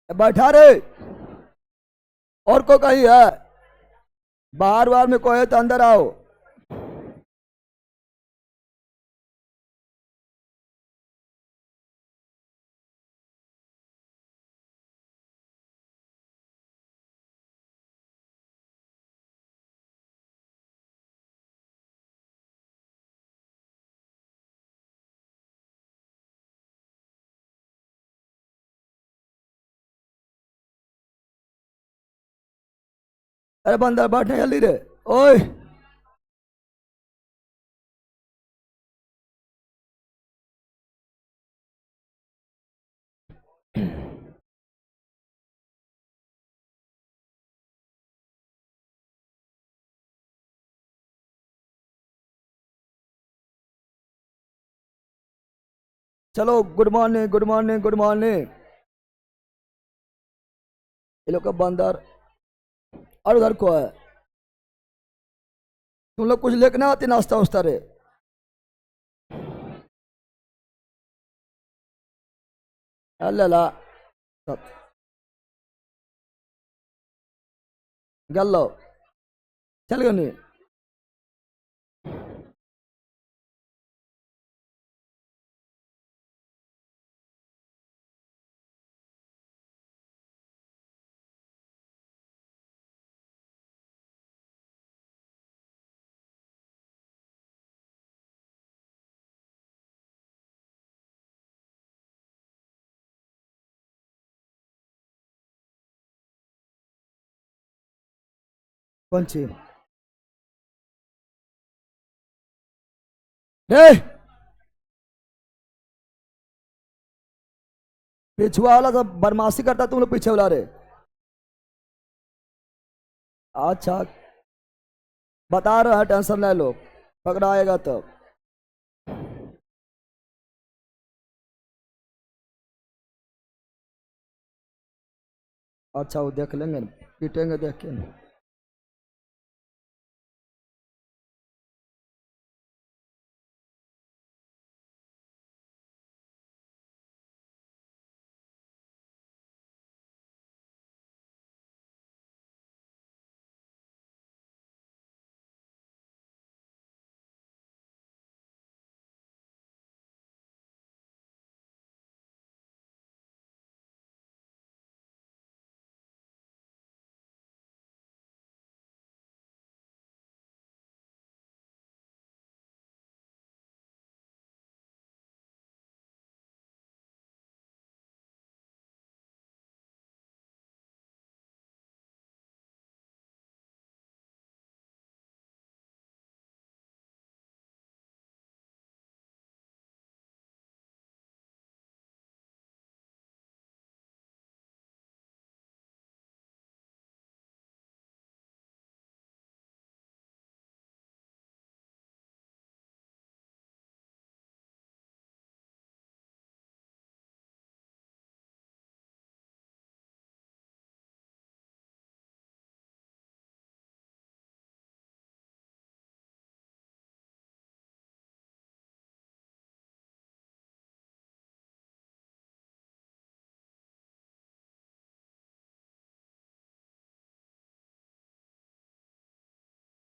बैठा रे। और को कही है? बाहर बार में कोई है तो अंदर आओ। अरे बंदर बैठने जल्दी रे। ओए। चलो good morning good morning good morning. ये लोग का बंदर। और उधर को है? तुम लोग कुछ लेके ना आते नाश्ता उस्ता रे? अल्लाह। गल्लो। चल गयो नहीं? कौन सी? रे पिछुआ वाला सब बदमाशी करता, तुम लोग पीछे वाला रे। अच्छा। बता रहा है, टेंशन ले लो। पकड़ाएगा तब। अच्छा वो देख लेंगे ना, पीटेंगे देख के ना।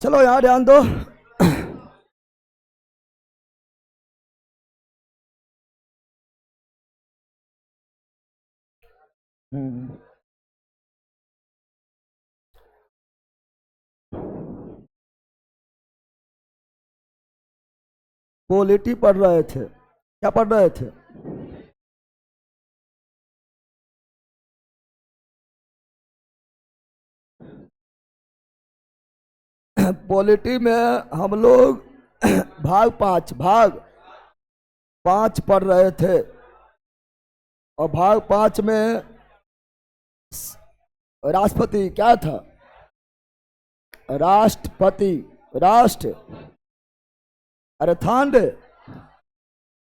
चलो यहाँ ध्यान दो। हम्म। पॉलिटी पढ़ रहे थे, क्या पढ़ रहे थे? पॉलिटी में हम लोग भाग पांच पढ़ रहे थे। और भाग पांच में राष्ट्रपति क्या था? राष्ट्रपति। राष्ट्र। अरे थान रे।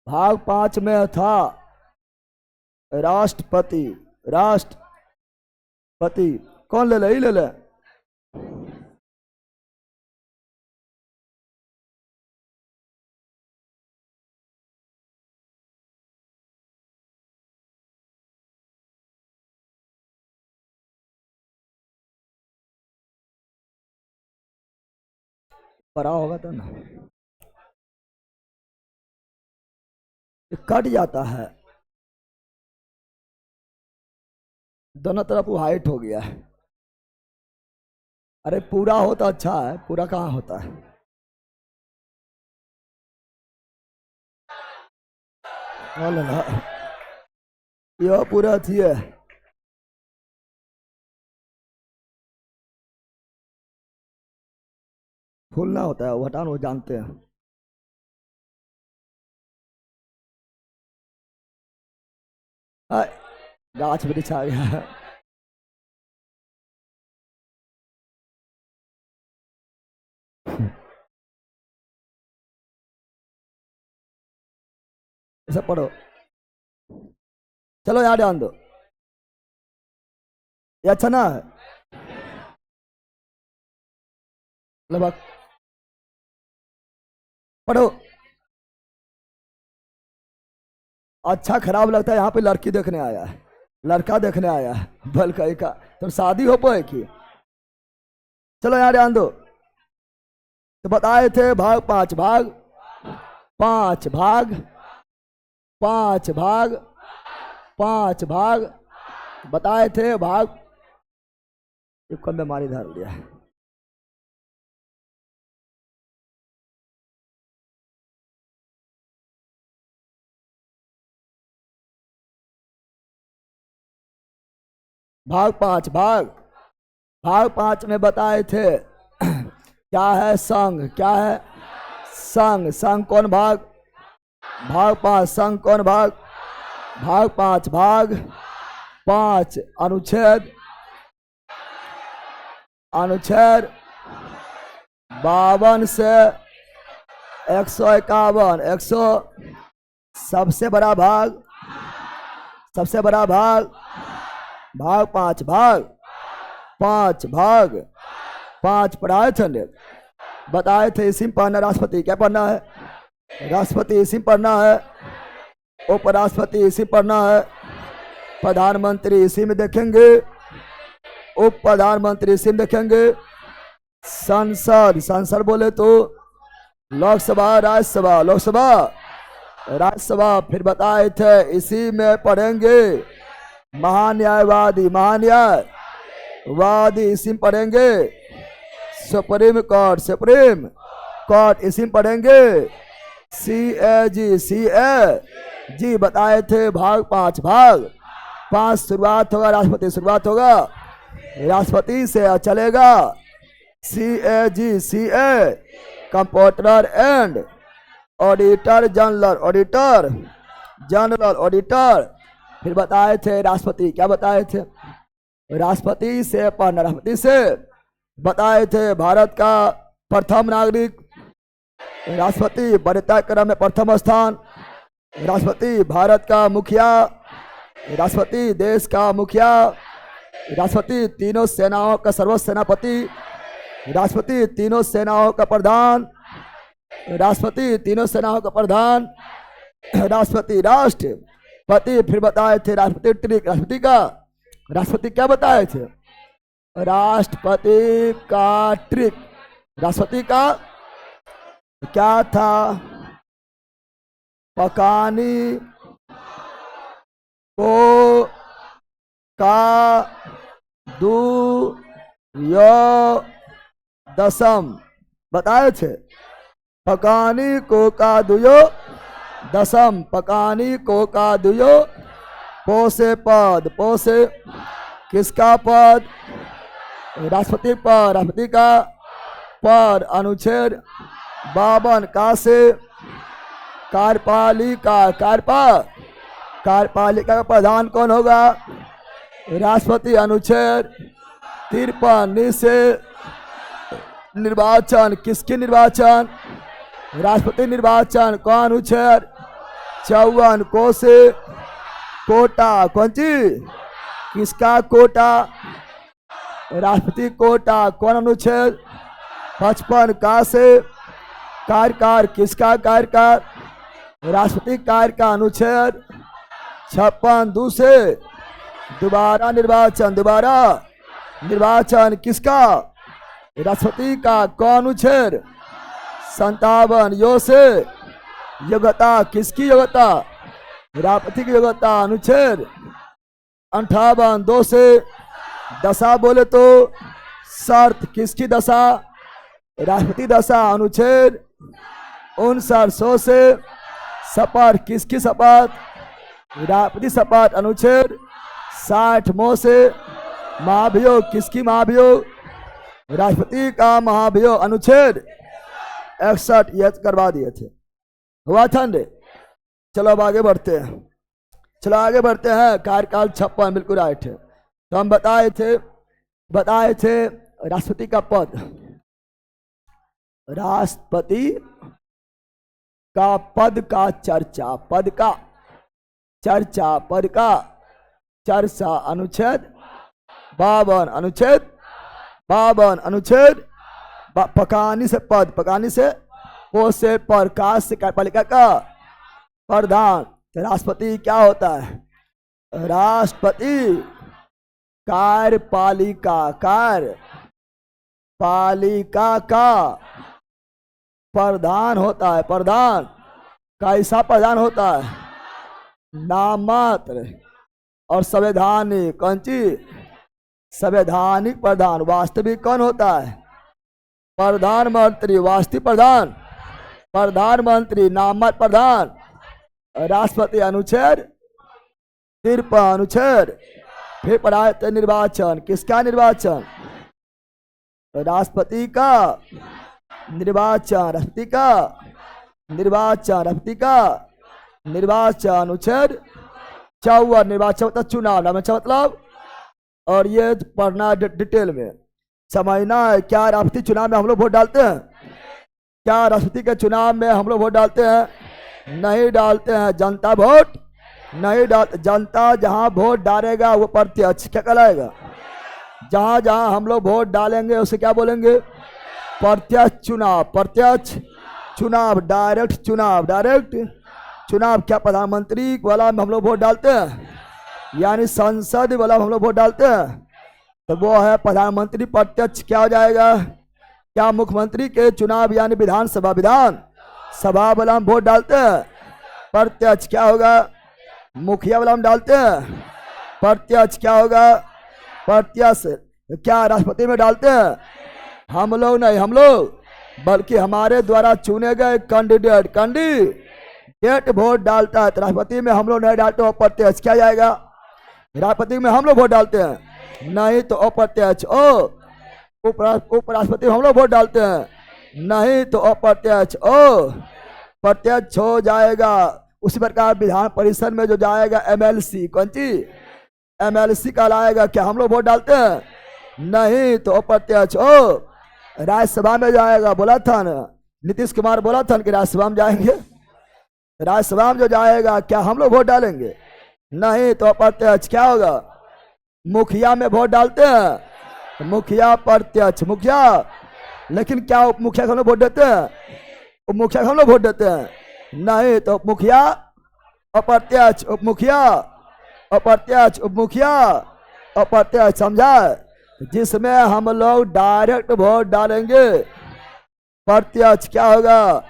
भाग पांच में था राष्ट्रपति। राष्ट्रपति। कौन ले ले? ही ले ले। परा होगा तो ना, ये कट जाता है, दोनों तरफ वो हाइट हो गया है। अरे पूरा हो तो अच्छा है, पूरा कहाँ होता है। बोलो ना, ये पूरा थी है। फूलना होता है, वो हटान वो जानते हैं। आ, गाछ वृक्ष आ गया है। सब पढ़ो, चलो यहाँ ध्यान दो, ये अच्छा ना है लगभग, पढ़ो। अच्छा खराब लगता है, यहाँ पे लड़की देखने आया है, लड़का देखने आया है, बल कहीं का तो शादी हो पाए कि। चलो यहाँ ध्यान दो, तो बताए थे भाग पांच भाग, पांच भाग, पांच भाग, पांच भाग, बताए थे भाग। कम बीमारी धर लिया, भाग पांच भाग, भाग पांच में बताए थे क्या है संग, क्या है संग, संग कौन भाग, भाग पांच संग कौन भाग, भाग पांच भाग, पांच अनुच्छेद, अनुच्छेद 52 से 151, 100 सबसे बड़ा भाग, सबसे बड़ा भाग, भाग पांच भाग, पांच भाग, पांच पढ़ाए थे ने, बताए थे इसी में पढ़ना, राष्ट्रपति क्या पढ़ना है, राष्ट्रपति इसी में पढ़ना है, उपराष्ट्रपति इसी में पढ़ना है, प्रधानमंत्री इसी में देखेंगे, उप प्रधानमंत्री इसी में देखेंगे, संसद, संसद बोले तो लोकसभा राज्यसभा, लोकसभा राज्यसभा, फिर बताए थे इसी में पढ़ेंगे महान्यायवादी, महान्यायवादी इसी में पढ़ेंगे, सुप्रीम कोर्ट, सुप्रीम कोर्ट इसी में पढ़ेंगे, CAG, CAG बताए थे भाग पांच भाग, पांच शुरुआत होगा, राष्ट्रपति शुरुआत होगा, राष्ट्रपति से चलेगा, CAG, CA computer and auditor general, auditor general, auditor. फिर बताए थे राष्ट्रपति, क्या बताए थे, राष्ट्रपति से पढ़ना, राष्ट्रपति से बताए थे भारत का प्रथम नागरिक, राष्ट्रपति वरीयता क्रम में प्रथम स्थान, राष्ट्रपति भारत का मुखिया, राष्ट्रपति देश का मुखिया, राष्ट्रपति तीनों सेनाओं का सर्वोच्च सेनापति, राष्ट्रपति तीनों सेनाओं का प्रधान, राष्ट्रपति तीनों सेनाओं का प्रधान, राष्ट्रपति राष्ट्रपति। फिर बताए थे राष्ट्रपति ट्रिक, राष्ट्रपति का, राष्ट्रपति क्या बताए थे, राष्ट्रपति का ट्रिक, राष्ट्रपति का क्या था, पकानी को का दू यो दसम, बताए थे पकानी को का दुयो दसम, पकानी को का दुयो, पोसे पद, पोसे किसका पद, राष्ट्रपति पद, राष्ट्रपति का पद, अनुच्छेद 52 का से कार्यपालिका, कार्यपालिका का प्रधान कौन होगा, राष्ट्रपति, अनुच्छेद 53 से निर्वाचन, किसके निर्वाचन, राष्ट्रपति निर्वाचन, कौन अनुच्छेद 54 को से कोटा, कौन चीज, किसका कोटा, राष्ट्रपति कोटा, कौन अनुच्छेद 55 का से कार्यकाल, किसका कार्यकाल, राष्ट्रपति कार्य का अनुच्छेद 56 दूसरे दोबारा निर्वाचन, दोबारा निर्वाचन किसका, राष्ट्रपति का, कौन अनुच्छेद 57 यो से योग्यता, किसकी योग्यता? राष्ट्रपति की योग्यता। अनुच्छेद 58 2 से दशा बोले तो शर्त, किसकी दशा? राष्ट्रपति दशा। अनुच्छेद 59 100 से शपथ, किसकी शपथ? राष्ट्रपति शपथ। अनुच्छेद 60 मोह से महाभियोग, किसकी महाभियोग? राष्ट्रपति का महाभियोग। अनुच्छेद 61 ये करवा दिए थे। हुआ ठंड। चलो अब आगे बढ़ते हैं, चलो आगे बढ़ते हैं। कार्यकाल 56 बिल्कुल राइट है। तो हम बताए थे राष्ट्रपति का पद, राष्ट्रपति का पद का चर्चा, पद का चर्चा, पद का चर्चा। अनुच्छेद 52, अनुच्छेद 52, अनुच्छेद पकानी से पद, पकानी से पोष से प्रकाश से कार्यपालिका का प्रधान। तो राष्ट्रपति क्या होता है? राष्ट्रपति कार्यपालिका, कार्यपालिका का प्रधान होता है। प्रधान कैसा प्रधान होता है? नाममात्र और संवैधानिक। कौन चीज? संवैधानिक प्रधान। वास्तविक कौन होता है? प्रधानमंत्री। वास्तविक प्रधान प्रधानमंत्री, नाममात्र प्रधान राष्ट्रपति। अनुच्छेद 53, अनुच्छेद फिर पढ़ाए थे निर्वाचन, किसका निर्वाचन? राष्ट्रपति का निर्वाचन, राष्ट्रपति का निर्वाचन, राष्ट्रपति का निर्वाचन। अनुच्छेद 54 निर्वाचन मतलब चुनाव, नामांकन मतलब, और ये पढ़ना डिटेल में समझना है। क्या राष्ट्रपति चुनाव में हम लोग वोट डालते हैं? क्या राष्ट्रपति के चुनाव में हम लोग वोट डालते हैं? नहीं डालते हैं। जनता वोट नहीं डालते। जनता जहां वोट डालेगा वो प्रत्यक्ष क्या कहलाएगा? जहां जहां हम लोग वोट डालेंगे उसे क्या बोलेंगे? प्रत्यक्ष चुनाव, प्रत्यक्ष चुनाव, डायरेक्ट चुनाव, डायरेक्ट चुनाव। क्या प्रधानमंत्री वाला में हम लोग वोट डालते हैं? यानी संसद वाला हम लोग वोट डालते हैं, तो वो है प्रधानमंत्री प्रत्यक्ष क्या हो जाएगा? क्या मुख्यमंत्री के चुनाव यानी विधानसभा, विधानसभा वाला हम वोट डालते हैं? प्रत्यक्ष क्या होगा? मुखिया वाला हम डालते हैं, प्रत्यक्ष क्या होगा? प्रत्यक्ष। क्या राष्ट्रपति में डालते हैं? हम लोग नहीं, हम लोग बल्कि हमारे द्वारा चुने गए कैंडिडेट वोट डालता है। तो राष्ट्रपति में हम लोग नहीं डालते, अप्रत्यक्ष क्या जाएगा? राष्ट्रपति में हम लोग वोट डालते हैं नहीं, तो अप्रत्यक्ष। उपराष्ट्रपति में हम लोग वोट डालते हैं नहीं, तो अप्रत्यक्ष। प्रत्यक्ष हो जाएगा। उसी प्रकार विधान परिषद में जो जाएगा एमएलसी, कौन सी? एमएलसी कहलाएगा। क्या हम लोग वोट डालते हैं? नहीं, तो अप्रत्यक्ष। राज्यसभा में जाएगा, बोला था ना नीतीश कुमार, बोला था कि राज्यसभा में जाएंगे। राज्यसभा में जो जाएगा क्या हम लोग वोट डालेंगे? नहीं, तो अप्रत्यक्ष। क्या होगा? मुखिया में वोट डालते हैं, मुखिया प्रत्यक्ष, मुखिया। लेकिन क्या उप मुखिया को हम लोग वोट देते हैं? उप मुखिया को हम लोग वोट देते हैं नहीं, तो उप मुखिया अप्रत्यक्ष, उप मुखिया अप्रत्यक्ष, उप मुखिया अप्रत्यक्ष। समझा? जिसमें हम लोग डायरेक्ट वोट डालेंगे प्रत्यक्ष क्या होगा?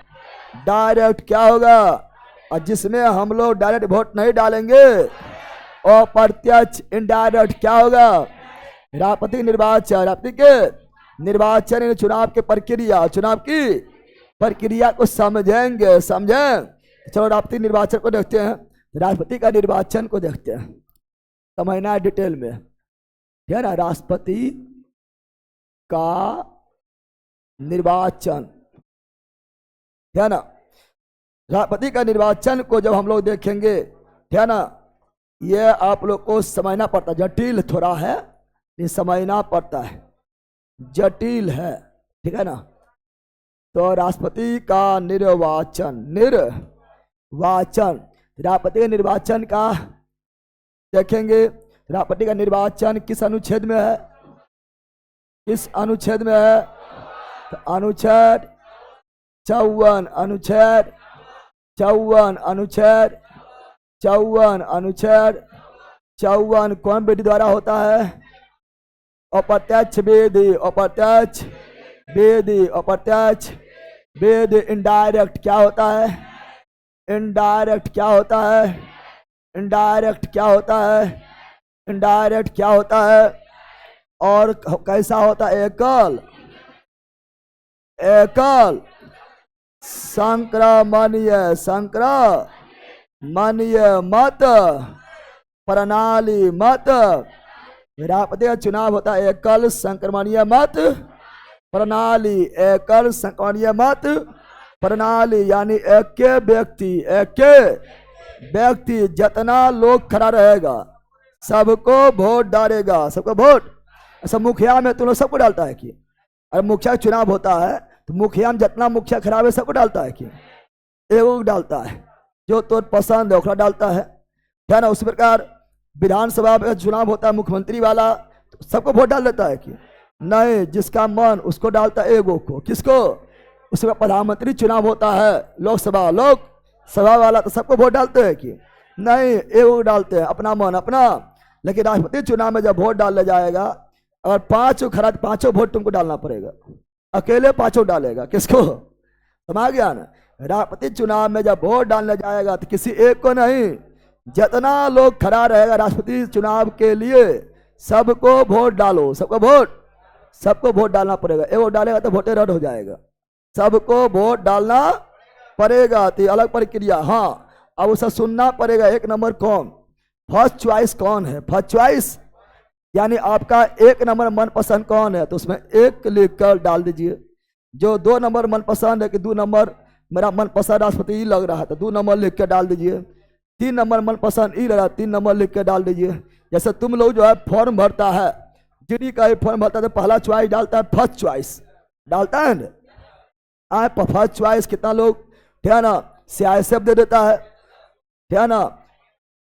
डायरेक्ट क्या होगा? और जिसमें हम लोग डायरेक्ट वोट नहीं डालेंगे और प्रत्यक्ष इनडायरेक्ट क्या होगा? राष्ट्रपति निर्वाचन, राष्ट्रपति के निर्वाचन चुनाव की प्रक्रिया, चुनाव की प्रक्रिया को समझेंगे, समझें। चलो राष्ट्रपति निर्वाचन को देखते हैं, राष्ट्रपति का निर्वाचन को देखते हैं, समझना है डिटेल में, है ना। राष्ट्रपति का निर्वाचन, है ना। राष्ट्रपति का निर्वाचन को जब हम लोग देखेंगे, है ना, ये आप लोग को समझना पड़ता है, जटिल थोड़ा है, ये समझना पड़ता है, जटिल है, ठीक है ना। तो राष्ट्रपति का निर्वाचन, निर्वाचन, राष्ट्रपति के निर्वाचन का देखेंगे। राष्ट्रपति का निर्वाचन किस अनुच्छेद में है? किस अनुच्छेद में है? तो अनुच्छेद 54, अनुच्छेद 54, अनुच्छेद 54, अनुच्छेद 54 कौन विधि द्वारा होता है? अप्रत्यक्ष विधि, अप्रत्यक्ष विधि, अप्रत्यक्ष विद इनडायरेक्ट क्या होता है? इनडायरेक्ट क्या होता है? इनडायरेक्ट क्या होता है? इनडायरेक्ट क्या होता है? और कैसा होता है? एकल, एकल संक्रमणीय, संक्रमणीय मत प्रणाली मत। राष्ट्रपति का चुनाव होता है एकल संक्रमणीय मत प्रणाली, एकल संक्रमणीय मत प्रणाली, यानी एक व्यक्ति जितना लोग खड़ा रहेगा सबको वोट डालेगा, सबको वोट। ऐसा मुखिया में तुम लोग सबको डालता है कि? अरे मुखिया चुनाव होता है तो मुखिया में जितना मुखिया खराब है सबको डालता है कि? एगो डालता है, जो तो पसंद है ओकरा डालता है ना। उसी प्रकार विधानसभा में चुनाव होता है मुख्यमंत्री वाला, तो सबको वोट डाल देता है कि? नहीं, जिसका मन उसको डालता है, एगो को। किसको? उसका प्रधानमंत्री चुनाव होता है लोकसभा वाला, तो सबको वोट डालते हैं कि? नहीं, एगो डालते हैं, अपना मन अपना। लेकिन राष्ट्रपति चुनाव में जब वोट डाला जाएगा, अगर पांचों खड़ा, पांचों वोट तुमको डालना पड़ेगा, अकेले पांचों डालेगा। किसको? समझ गया ना? राष्ट्रपति चुनाव में जब वोट डालने जाएगा तो किसी एक को नहीं, जितना लोग खड़ा रहेगा राष्ट्रपति चुनाव के लिए सबको वोट डालो, सबको वोट डालना पड़ेगा। एक वोट डालेगा तो वोटे रद्द हो जाएगा, सबको वोट डालना पड़ेगा। तो अलग प्रक्रिया। हाँ, अब उसे सुनना पड़ेगा एक नंबर कौन, फर्स्ट चॉइस कौन है। फर्स्ट चॉइस यानी आपका एक नंबर मनपसंद कौन है, तो उसमें एक लिख कर डाल दीजिए। जो 2 नंबर मनपसंद है कि 2 नंबर मेरा मनपसंद राष्ट्रपति ही लग रहा है, तो 2 नंबर लिख के डाल दीजिए। 3 नंबर मनपसंद ही लग रहा है, 3 नंबर लिख के डाल दीजिए। जैसे तुम लोग जो है फॉर्म भरता है, जीडी का फॉर्म भरता है तो पहला चॉइस डालता है, फर्स्ट चॉइस डालता है ना। फर्स्ट चॉइस कितना लोग, ठीक है ना, CISF दे देता है, ठीक है ना।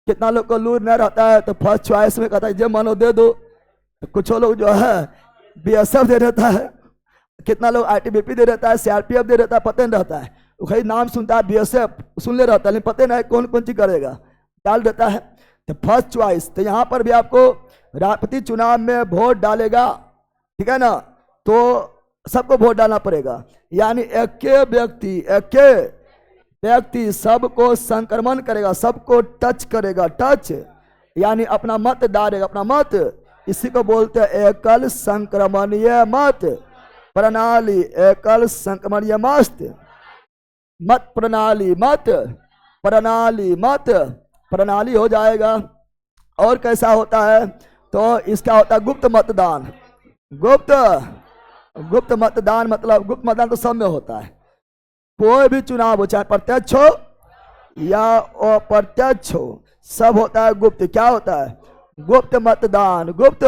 कितना लोग को लूर नहीं रहता है तो फर्स्ट चॉइस में कहता है जो मानो दे दो। तो कुछ लोग जो है BSF दे देता है, कितना लोग ITBP दे देता है, CRPF दे देता है, पता नहीं रहता है। वही नाम सुनता है BSF, सुन ले रहता है, लेकिन पता नहीं कौन कौन चीज करेगा, डाल देता है। तो फर्स्ट चॉइस, तो यहाँ पर भी आपको राष्ट्रपति चुनाव में वोट डालेगा, ठीक है ना, तो सबको वोट डालना पड़ेगा। यानी एक व्यक्ति सबको संक्रमण करेगा, सबको टच करेगा, टच यानी अपना मत डालेगा, अपना मत। इसी को बोलते हैं एकल संक्रमणीय मत प्रणाली, एकल संक्रमणीय मत प्रणाली हो जाएगा। और कैसा होता है, तो इसका होता है गुप्त मतदान। गुप्त मतदान मतलब गुप्त मतदान तो सब में होता है, कोई भी चुनाव हो, चाहे प्रत्यक्ष हो या अप्रत्यक्ष हो, सब होता है गुप्त। क्या होता है? गुप्त मतदान। गुप्त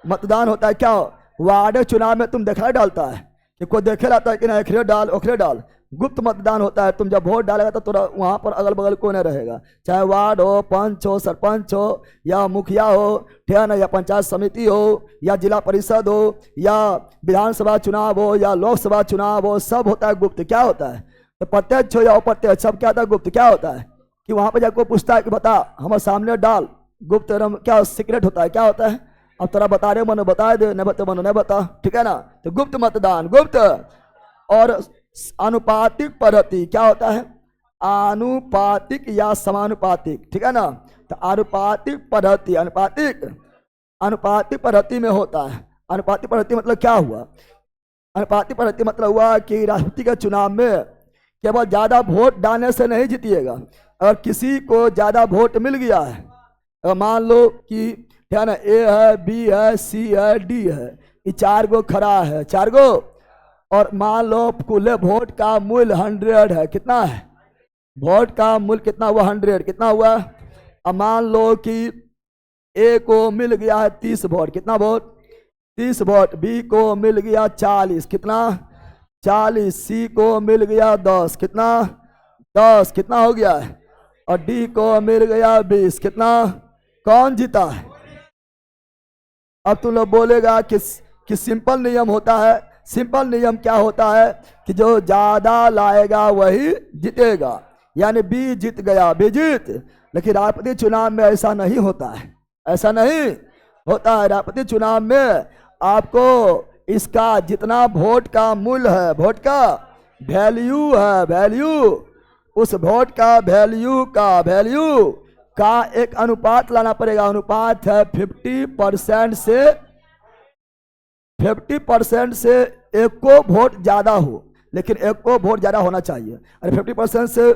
मतदान होता है क्या? वार्ड चुनाव में तुम देखा डालता है कि कोई देखे रहता है कि ना, एकरे डाल ओखरे डाल। गुप्त मतदान होता है, तुम जब वोट डालेगा तो थोड़ा वहां पर अगल बगल कोई नहीं रहेगा, चाहे वार्ड हो, पंच हो, सरपंच हो, या मुखिया हो, ठीक है ना, या पंचायत समिति हो, या जिला परिषद हो, या विधानसभा चुनाव हो, या लोकसभा चुनाव हो, सब होता है गुप्त। क्या होता है? तो प्रत्यक्ष हो या अप्रत्यक्ष, सब क्या होता है? गुप्त। क्या होता है कि वहां पर जब कोई पूछता है कि बता हमारे सामने डाल, गुप्त क्या सीक्रेट होता है। क्या होता है? अब तेरा बता रहे मनो बता दे, नहीं बता मनो नहीं बता, ठीक है ना। तो गुप्त मतदान, गुप्त। और अनुपातिक पद्धति क्या होता है? आनुपातिक या समानुपातिक, ठीक है ना। तो अनुपातिक पद्धति, अनुपातिक पद्धति में होता है। अनुपातिक पद्धति मतलब क्या हुआ? अनुपातिक पद्धति मतलब हुआ कि राष्ट्रपति के चुनाव में केवल ज्यादा वोट डालने से नहीं जीतिएगा। अगर किसी को ज्यादा वोट मिल गया है, अगर मान लो कि क्या ना, A है, B है, C है, D है, ये 4 गो खड़ा है, 4 गो, और मान लो कुल वोट का मूल्य 100 है। कितना है वोट का मूल्य? कितना हुआ? 100। कितना हुआ? अब मान लो कि A को मिल गया है 30 वोट। कितना वोट? 30 वोट। B को मिल गया 40। कितना? 40। C को मिल गया 10। कितना? 10। कितना हो गया है? और D को मिल गया 20। कितना? कौन जीता है? अब तुम लोग बोलेगा कि सिंपल नियम होता है। सिंपल नियम क्या होता है कि जो ज्यादा लाएगा वही जीतेगा, यानी बी जीत गया, बी जीत। लेकिन राष्ट्रपति चुनाव में ऐसा नहीं होता है, ऐसा नहीं होता है। राष्ट्रपति चुनाव में आपको इसका जितना वोट का मूल्य है, वोट का वैल्यू है, वैल्यू, उस वोट का वैल्यू का एक अनुपात लाना पड़ेगा। अनुपात है 50% से एक को वोट ज्यादा हो, लेकिन एक को वोट ज्यादा होना चाहिए। अरे 50% से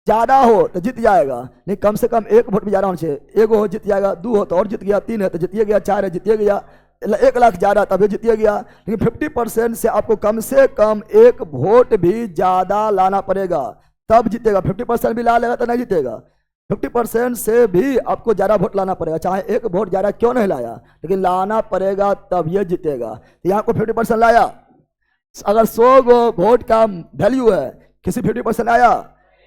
ज्यादा हो तो जीत जाएगा, नहीं कम से कम एक वोट भी ज्यादा होना चाहिए। एक हो जीत जाएगा, 2 हो तो और जीत गया, 3 है तो जीतिए गया, 4 है जीतिए गया, 1 लाख ज्यादा तभी जीतिए गया। लेकिन 50% से आपको कम से कम एक वोट भी ज्यादा लाना पड़ेगा, तब जीतेगा। 50% भी ला लेगा तो नहीं जीतेगा। 50% से भी आपको ज्यादा वोट लाना पड़ेगा, चाहे एक वोट ज्यादा क्यों नहीं लाया, लेकिन लाना पड़ेगा तब ये जीतेगा। तो यहाँ को 50% लाया। अगर 100 वोट का वैल्यू है, किसी 50% आया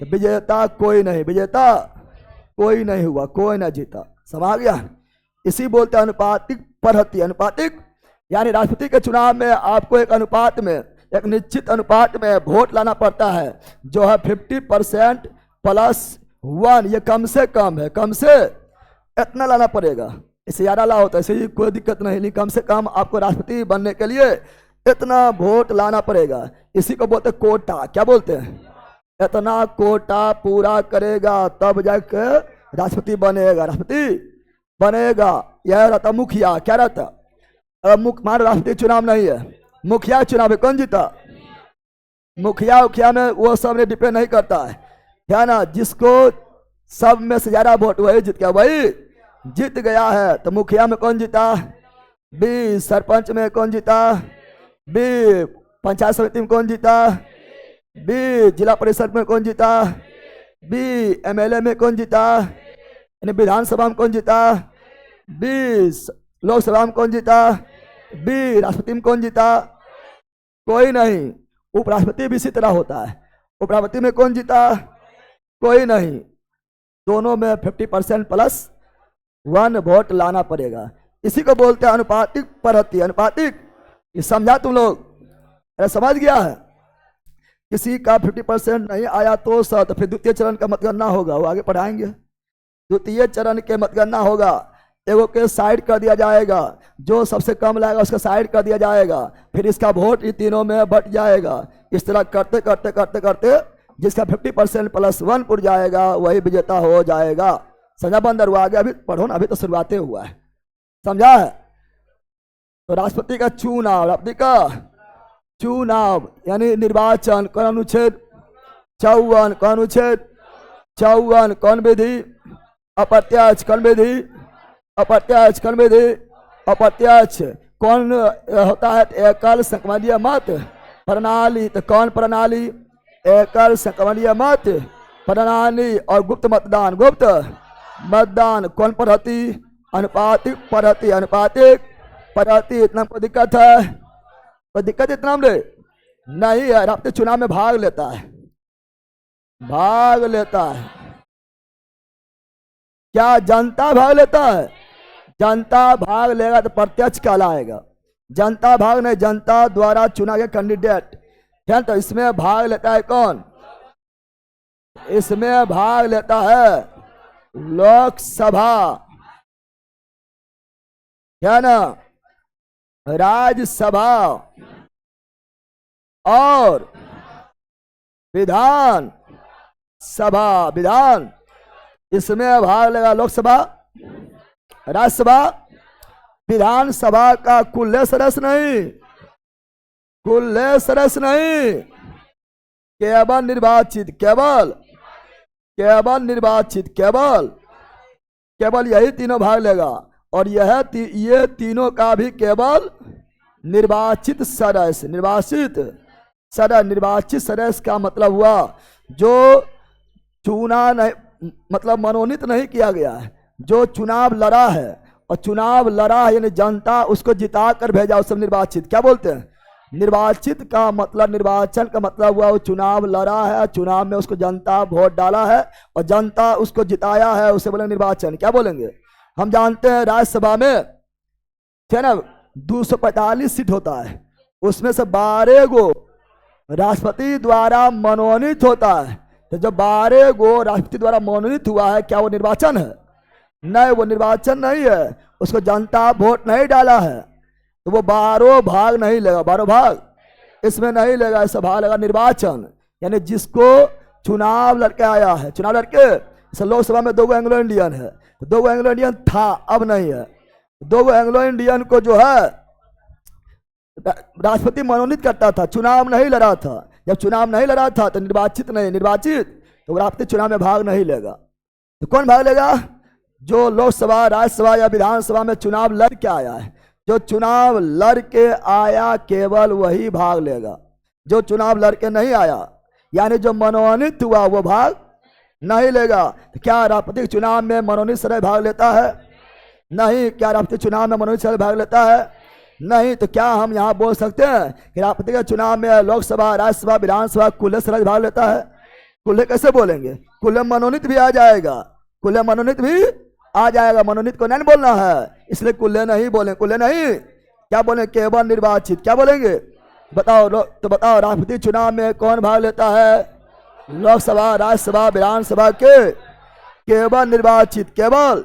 तो विजेता कोई नहीं, विजेता कोई नहीं हुआ, कोई ना जीता। समझ गया? इसी बोलते हैं अनुपातिक पद्धति। अनुपातिक यानी राष्ट्रपति के चुनाव में आपको एक अनुपात में, एक निश्चित अनुपात में वोट लाना पड़ता है, जो है 50% +1। ये कम से कम है, कम से इतना लाना पड़ेगा। इससे ज्यादा लाओ तो ऐसे ही कोई दिक्कत नहीं, नहीं कम से कम आपको राष्ट्रपति बनने के लिए इतना वोट लाना पड़ेगा। इसी को बोलते कोटा। क्या बोलते हैं? इतना कोटा पूरा करेगा तब जाकर राष्ट्रपति बनेगा, राष्ट्रपति बनेगा। यह रहता मुखिया। क्या रहता? मान राष्ट्रपति चुनाव नहीं है, मुखिया चुनाव है, कौन जीता? मुखिया में वो सब ने डिपेंड नहीं करता है, क्या ना, जिसको सब में से ज्यादा वोट वही जीत गया, वही जीत गया है। तो मुखिया में कौन जीता? बी। सरपंच में कौन जीता? बी। पंचायत समिति में कौन जीता? बी। जिला परिषद में कौन जीता? बी। एमएलए में कौन जीता? यानी विधानसभा में कौन जीता? बी। लोकसभा में कौन जीता? बी। राष्ट्रपति में कौन जीता? कोई नहीं। उपराष्ट्रपति भी इसी तरह होता है। उपराष्ट्रपति में कौन जीता? कोई नहीं। दोनों में 50% +1 वोट लाना पड़ेगा। इसी को बोलते हैं अनुपातिक पद्धति। अनुपातिक, ये समझा तुम लोग? अरे समझ गया है? किसी का 50% नहीं आया तो फिर द्वितीय चरण का मतगणना होगा, वो आगे पढ़ाएंगे। द्वितीय चरण के मतगणना होगा, एगो के साइड कर दिया जाएगा, जो सबसे कम लाएगा उसका साइड कर दिया जाएगा, फिर इसका वोट ये तीनों में बट जाएगा। इस तरह करते करते करते करते जिसका 50% +1 पुर जाएगा वही विजेता हो जाएगा। समझा बंदर? हुआ आगे अभी पढ़ो ना, अभी तो शुरुआतें हुआ है। समझा है? तो राष्ट्रपति का चुनाव, राष्ट्रपति का चुनाव यानी निर्वाचन, कौन अनुच्छेद 54, कौन अनुच्छेद 54, कौन विधि? अप्रत्यक्ष। कौन विधि? अप्रत्यक्ष। कौन विधि? अप्रत्यक्ष। कौन होता है? एकल संक्रमणीय मत प्रणाली। तो कौन प्रणाली? एकल संक्रमणीय मत प्रणाली। और गुप्त मतदान। गुप्त मतदान। कौन पद्धति? अनुपातिक पद्धति। अनुपातिक पद्धति। इतना कोई दिक्कत है? कोई दिक्कत इतना में नहीं है। राष्ट्रपति चुनाव में भाग लेता है, भाग लेता है। क्या जनता भाग लेता है? जनता भाग लेगा तो प्रत्यक्ष कहलाएगा। जनता भाग नहीं, जनता द्वारा चुना गया कैंडिडेट। क्या? तो इसमें भाग लेता है कौन? इसमें भाग लेता है लोकसभा, क्या ना, राज्यसभा और विधान सभा। विधान इसमें भाग लेगा लोकसभा, राज्यसभा, विधानसभा का कुल सदस्य नहीं, कुल सदस्य नहीं, केवल निर्वाचित, केवल निर्वाचित, केवल यही तीनों भाग लेगा। और ये तीनों का भी केवल निर्वाचित सदस्य। निर्वाचित सदस्य, निर्वाचित सदस्य का मतलब हुआ जो चुना नहीं, मतलब मनोनीत नहीं किया गया है, जो चुनाव लड़ा है, और चुनाव लड़ा है यानी जनता उसको जिता कर भेजा, उस सब निर्वाचित। क्या बोलते हैं? निर्वाचित का मतलब, निर्वाचन का मतलब हुआ वो चुनाव लड़ा है, चुनाव में उसको जनता वोट डाला है और जनता उसको जिताया है, उसे बोले निर्वाचन। क्या बोलेंगे? हम जानते हैं राज्यसभा में है ना 245 सीट होता है, उसमें से 12 गो राष्ट्रपति द्वारा मनोनीत होता है। तो जब 12 गो राष्ट्रपति द्वारा मनोनीत हुआ है, क्या वो निर्वाचन है? नहीं, वो निर्वाचन नहीं है, उसको जनता वोट नहीं डाला है, तो वो 12 भाग नहीं लेगा। 12 भाग इसमें नहीं लेगा, ऐसा भाग लेगा निर्वाचन, यानी जिसको चुनाव लड़के आया है, चुनाव लड़के। जैसे लोकसभा में 2 एंग्लो इंडियन है, तो 2 एंग्लो इंडियन था, अब नहीं है। 2 एंग्लो इंडियन को जो है राष्ट्रपति मनोनीत करता था, चुनाव नहीं लड़ा था। जब चुनाव नहीं लड़ा था तो निर्वाचित तो राष्ट्रपति चुनाव में भाग नहीं लेगा। तो कौन भाग लेगा? जो लोकसभा, राज्यसभा या विधानसभा में चुनाव लड़ के आया है। जो चुनाव लड़ के आया केवल वही भाग लेगा। जो चुनाव लड़ के नहीं आया, यानी जो मनोनीत हुआ, वो भाग नहीं लेगा। तो क्या राष्ट्रपति चुनाव में मनोनीत सदस्य भाग लेता है? नहीं। क्या राष्ट्रपति चुनाव में मनोनीत सदस्य भाग लेता है? नहीं। तो क्या हम यहाँ बोल सकते हैं कि राष्ट्रपति के चुनाव में लोकसभा, राज्यसभा, विधानसभा कुल्ले सदस्य भाग लेता है? कुल्ले कैसे बोलेंगे? कुल्ले मनोनीत भी आ जाएगा, कुल्ले मनोनीत भी आ जाएगा। मनोनीत को नहीं बोलना है, इसलिए कुल्ले नहीं बोले, कुल्ले नहीं। क्या बोले? केवल निर्वाचित। क्या बोलेंगे? बताओ। तो बताओ, राष्ट्रपति चुनाव में कौन भाग लेता है? लोकसभा, राज्यसभा, विधानसभा के केवल निर्वाचित। केवल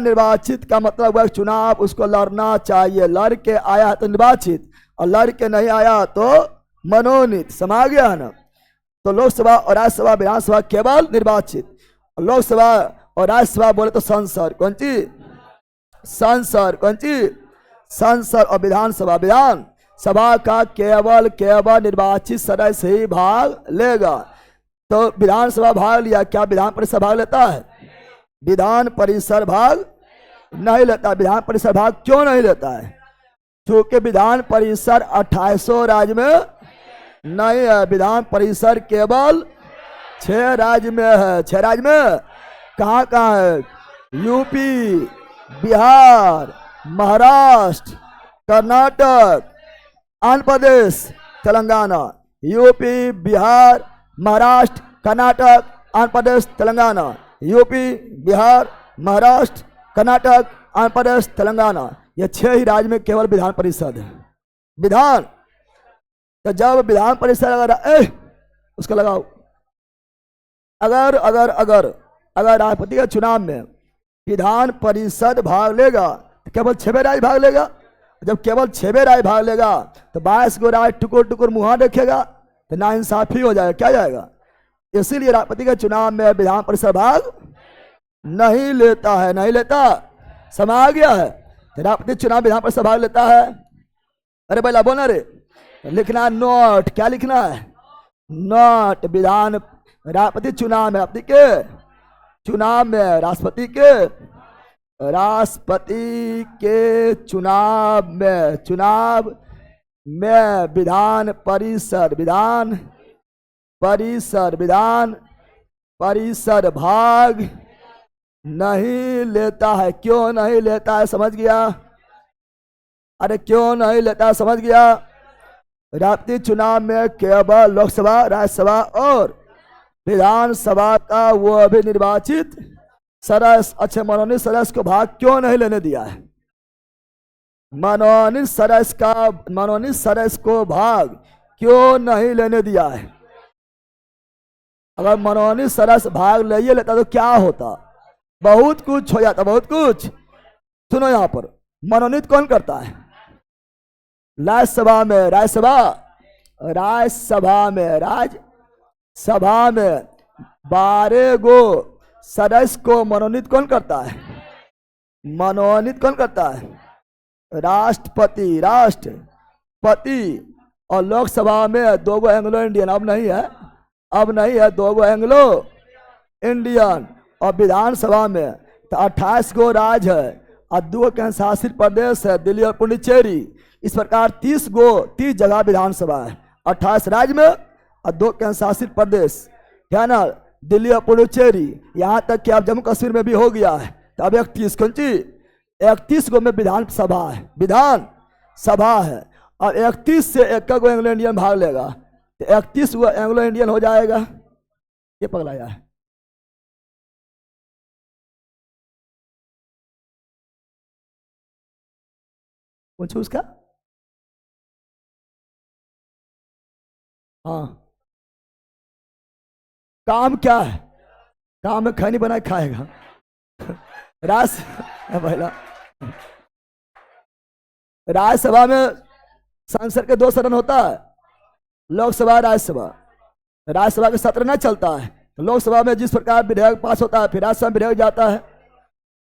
निर्वाचित का मतलब है चुनाव उसको लड़ना चाहिए। लड़ के आया तो निर्वाचित, और लड़ के नहीं आया तो मनोनीत। समा गया है ना? तो लोकसभा और राज्यसभा, विधानसभा केवल निर्वाचित। लोकसभा और राज्यसभा बोले तो संसद। कौन सी? संसद। कौन सी? संसद। और विधानसभा, विधान सभा का केवल निर्वाचित सदस्य ही भाग लेगा। तो विधानसभा भाग लिया, क्या विधान परिषद भाग लेता है? विधान परिषद भाग नहीं लेता। विधान परिषद भाग क्यों नहीं लेता है? क्योंकि विधान परिषद 2800 राज्य में नहीं है। विधान परिषद केवल 6 राज्य में है। 6 राज्य में कहाँ कहाँ है? UP, Bihar, Maharashtra, Karnataka, Andhra Pradesh, Telangana. UP, Bihar, Maharashtra, Karnataka, Andhra Pradesh, Telangana. UP, Bihar, Maharashtra, Karnataka, Andhra Pradesh, Telangana. ये 6 ही राज्य में केवल विधान परिषद है। विधान। तो जब विधान परिषद अगर उसका लगाओ, अगर राष्ट्रपति के चुनाव में विधान परिषद भाग लेगा तो केवल 6 राज्य भाग लेगा। जब केवल 6 राज्य भाग लेगा तो 22 गो राज्य टुकुर मुहा देखेगा, तो नाइंसाफी हो जाएगा। क्या जाएगा? इसीलिए राष्ट्रपति के चुनाव में विधान परिषद भाग नहीं लेता है। नहीं लेता। समा गया है? तो राष्ट्रपति चुनाव विधान परिषद भाग लेता है। अरे पहला बोलना रे, लिखना नोट। क्या लिखना है? नोट। विधान राष्ट्रपति चुनाव में, राष्ट्रपति के चुनाव में, राष्ट्रपति के चुनाव में विधान परिषद भाग नहीं लेता है। क्यों नहीं लेता है? समझ गया? अरे क्यों नहीं लेता? समझ गया? राष्ट्रपति चुनाव में केवल लोकसभा, राज्यसभा और विधानसभा का वो भी निर्वाचित सदस्य, अच्छे मनोनीत सदस्य को भाग क्यों नहीं लेने दिया है? मनोनीत सदस्य को भाग क्यों नहीं लेने दिया है? अगर मनोनीत सदस्य भाग ले लेता तो क्या होता? बहुत कुछ हो जाता, बहुत कुछ। सुनो, यहां पर मनोनीत कौन करता है? राज्यसभा में 12 गो सदस्य को मनोनीत कौन करता है? राष्ट्रपति। और लोकसभा में 2 गो एंग्लो इंडियन, अब नहीं है 2 गो एंग्लो इंडियन। और विधानसभा में तो 28 गो राज्य है और 2 केंद्र शासित प्रदेश है, दिल्ली और पुडुचेरी। इस प्रकार 30 जगह विधानसभा है, 28 राज्य में और 2 केंद्र शासित प्रदेश है ना, दिल्ली और पुडुचेरी। यहाँ तक कि अब जम्मू कश्मीर में भी हो गया है। तो अब 31 गो में विधानसभा है। और 31 से 1 गो एंग्लो इंडियन भाग लेगा तो 31 गो एंग्लो इंडियन हो जाएगा। ये पगलाया है। पूछो उसका। हाँ, काम क्या है? काम में खैनी बना खाएगा। राज्यसभा में संसद के 2 सदन होता है, लोकसभा राज्यसभा, राज्यसभा का सत्र न चलता है तो लोकसभा में जिस प्रकार विधेयक पास होता है फिर राज्यसभा में विधेयक जाता है,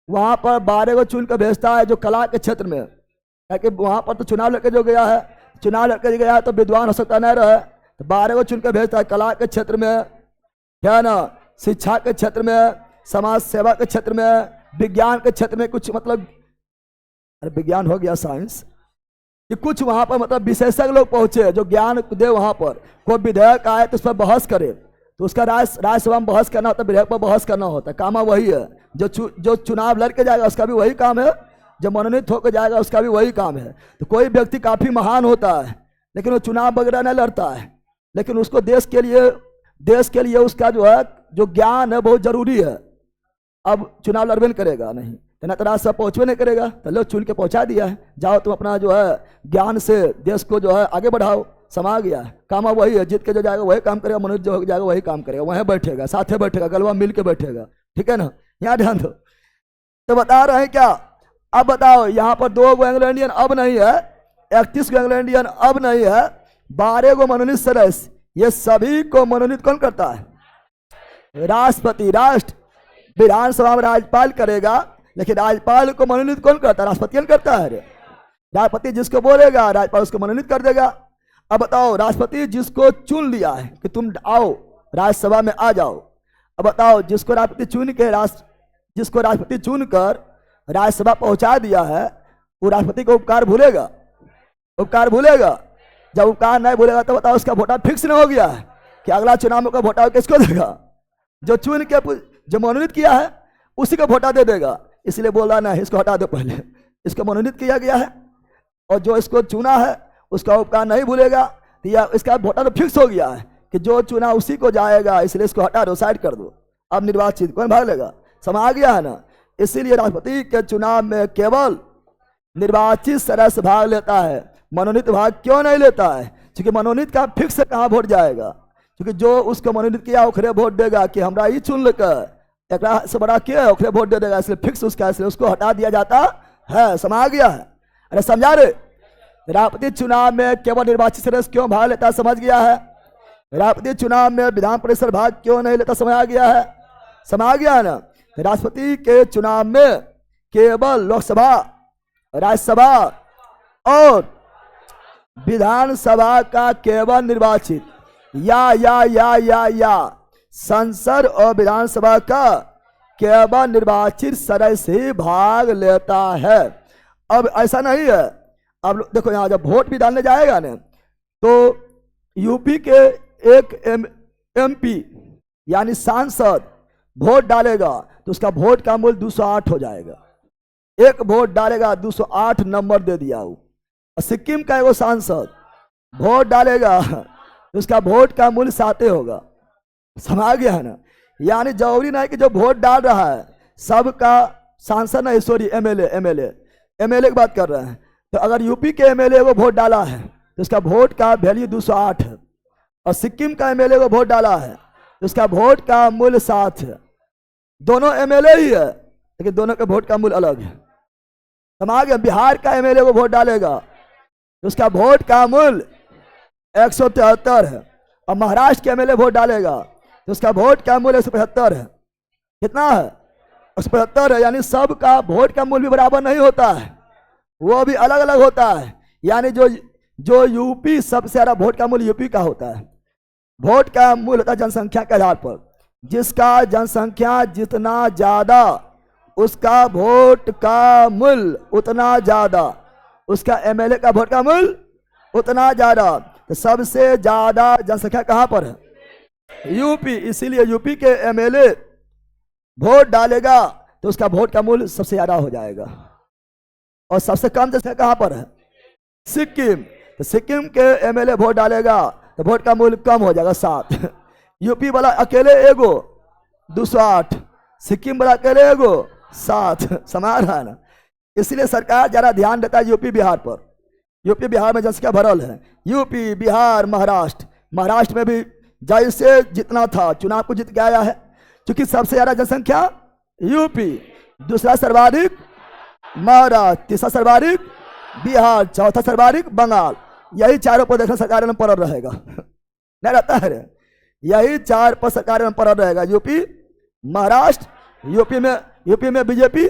वहां पर 12 को चुन कर भेजता है जो कला के क्षेत्र में, ताकि वहां पर तो चुनाव लड़के जो गया है, चुनाव लड़के गया है तो विद्वान हो सकता नहीं रहे, तो 12 को चुन कर भेजता है कला के क्षेत्र में, है ना, शिक्षा के क्षेत्र में, समाज सेवा के क्षेत्र में, विज्ञान के क्षेत्र में, कुछ मतलब अरे विज्ञान हो गया साइंस, कि कुछ वहां पर मतलब विशेषज्ञ लोग पहुंचे जो ज्ञान दे, वहां पर कोई विधेयक आए तो उस पर बहस करे, तो उसका राज्यसभा में बहस करना होता है, विधेयक पर बहस करना होता है, काम वही है। जो चुनाव लड़ के जाएगा उसका भी वही काम है, जो मनोनीत होकर जाएगा उसका भी वही काम है। तो कोई व्यक्ति काफी महान होता है लेकिन वो चुनाव वगैरह नहीं लड़ता है, लेकिन उसको देश के लिए उसका जो है जो ज्ञान है बहुत जरूरी है। अब चुनाव लड़बे नहीं करेगा, नहीं तो ना तो राज्यसभा पहुंचबे नहीं करेगा, तो लोग चुन के पहुंचा दिया है, जाओ तुम अपना जो है ज्ञान से देश को जो है आगे बढ़ाओ, समा गया है, काम वही है, जीत के जो जाएगा वही काम करेगा, मनोज जो जाएगा वही काम करेगा, वहीं बैठेगा, साथे बैठेगा, गलवा मिल के बैठेगा, ठीक है ना, यहाँ ध्यान दो। तो बता रहे हैं क्या, अब बताओ यहाँ पर 2 गो एंग्लो इंडियन अब नहीं है, 31 गो एंग्लो इंडियन अब नहीं है, 12 गो मनोनीत सदस्य, ये सभी को मनोनीत कौन करता है, राष्ट्रपति। राष्ट्र विधानसभा में राज्यपाल करेगा, लेकिन राज्यपाल को मनोनीत कौन करता है, राष्ट्रपति करता है। राष्ट्रपति जिसको बोलेगा राज्यपाल उसको मनोनीत कर देगा। अब बताओ राष्ट्रपति जिसको चुन लिया है कि तुम आओ राज्यसभा में आ जाओ, अब बताओ जिसको राष्ट्रपति चुनकर राज्यसभा पहुंचा दिया है वो राष्ट्रपति को उपकार भूलेगा, उपकार भूलेगा। जब उपकार नहीं भूलेगा तो बताओ उसका वोटा फिक्स नहीं हो गया है कि अगला चुनाव में वोटा किसको देगा, जो चुन के जो मनोनीत किया है उसी को वोटा दे देगा। इसलिए बोल रहा नहीं इसको हटा दो, पहले इसको मनोनीत किया गया है और जो इसको चुना है उसका उपकार नहीं भूलेगा, तो या इसका वोटा तो फिक्स हो गया है कि जो चुना उसी को जाएगा, इसलिए इसको हटा दो, साइड कर दो, अब निर्वाचित कौन भाग लेगा, समा गया है ना। इसीलिए राष्ट्रपति के चुनाव में केवल निर्वाचित सदस्य भाग लेता है, मनोनीत भाग क्यों नहीं लेता है, क्योंकि मनोनीत का फिक्स कहाँ वोट जाएगा, क्योंकि जो उसको मनोनीत किया ओखरे वोट देगा कि हमरा ही चुन लेकर एक से बड़ा क्या है, ओखरे वोट दे देगा, इसलिए फिक्स उसका, इसलिए उसको हटा दिया जाता है, समा गया है। अरे समझा रे, राष्ट्रपति चुनाव में केवल निर्वाचित सदस्य क्यों भाग लेता है, समझ गया है। राष्ट्रपति चुनाव में विधान परिषद भाग क्यों नहीं लेता, समझ आ गया है, समझ गया है ना। राष्ट्रपति के चुनाव में केवल लोकसभा, राज्यसभा और विधानसभा का केवल निर्वाचित या संसद और विधानसभा का केवल निर्वाचित सदस्य ही भाग लेता है। अब ऐसा नहीं है, अब देखो यहाँ जब वोट भी डालने जाएगा ना तो यूपी के एक एमपी यानी सांसद वोट डालेगा तो उसका वोट का मूल्य 208 हो जाएगा, एक वोट डालेगा 208 नंबर दे दिया वो। सिक्किम का एगो सांसद वोट डालेगा तो उसका वोट का मूल्य 7 होगा, समझ गया है ना। यानी जरूरी नहीं कि जो वोट डाल रहा है सबका सांसद नहीं, सॉरी एमएलए की बात कर रहे हैं। तो अगर यूपी के एमएलए को वोट डाला है तो उसका वोट का वैल्यू 208 है, और सिक्किम का एमएलए को वोट डाला है तो उसका वोट का मूल्य 7 है। दोनों एमएलए ही है लेकिन दोनों के वोट का मूल्य अलग है, समझ गया। बिहार का एमएलए को वोट डालेगा तो उसका वोट का मूल्य 173 है, और महाराष्ट्र के एमएलए वोट डालेगा तो उसका वोट का मूल्य 175 है। कितना है, 175 है। यानी सबका वोट का मूल्य भी बराबर नहीं होता है, वो भी अलग अलग होता है। यानी जो यूपी सबसे ज्यादा वोट का मूल्य यूपी का होता है, वोट का मूल्य होता है जनसंख्या के आधार पर, जिसका जनसंख्या जितना ज्यादा उसका वोट का मूल्य उतना ज्यादा, उसका एमएलए का वोट का मूल्य उतना ज्यादा। तो सबसे ज्यादा जनसंख्या कहां पर है, यूपी, इसीलिए यूपी के एमएलए वोट डालेगा तो उसका वोट का मूल्य सबसे ज्यादा हो जाएगा। और सबसे कम जनसंख्या कहां पर है, सिक्किम। तो सिक्किम के एमएलए वोट डालेगा तो वोट का मूल्य कम हो जाएगा 7। यूपी वाला अकेले एगो 208, सिक्किम वाला अकेले एगो 7, समझ रहा है ना। इसलिए सरकार ज्यादा ध्यान देता है यूपी बिहार पर। यूपी बिहार में जनसंख्या भरल है, यूपी बिहार महाराष्ट्र में भी जैसे जितना था चुनाव को जीत के आया है, क्योंकि सबसे ज्यादा जनसंख्या यूपी, दूसरा सर्वाधिक महाराष्ट्र, तीसरा सर्वाधिक बिहार, चौथा सर्वाधिक बंगाल, यही चारों पर देखना सरकार में पड़ल रहेगा। नहीं रहता है रे। यही 4 पद सरकार में पड़ा रहेगा। यूपी, महाराष्ट्र, यूपी में बीजेपी,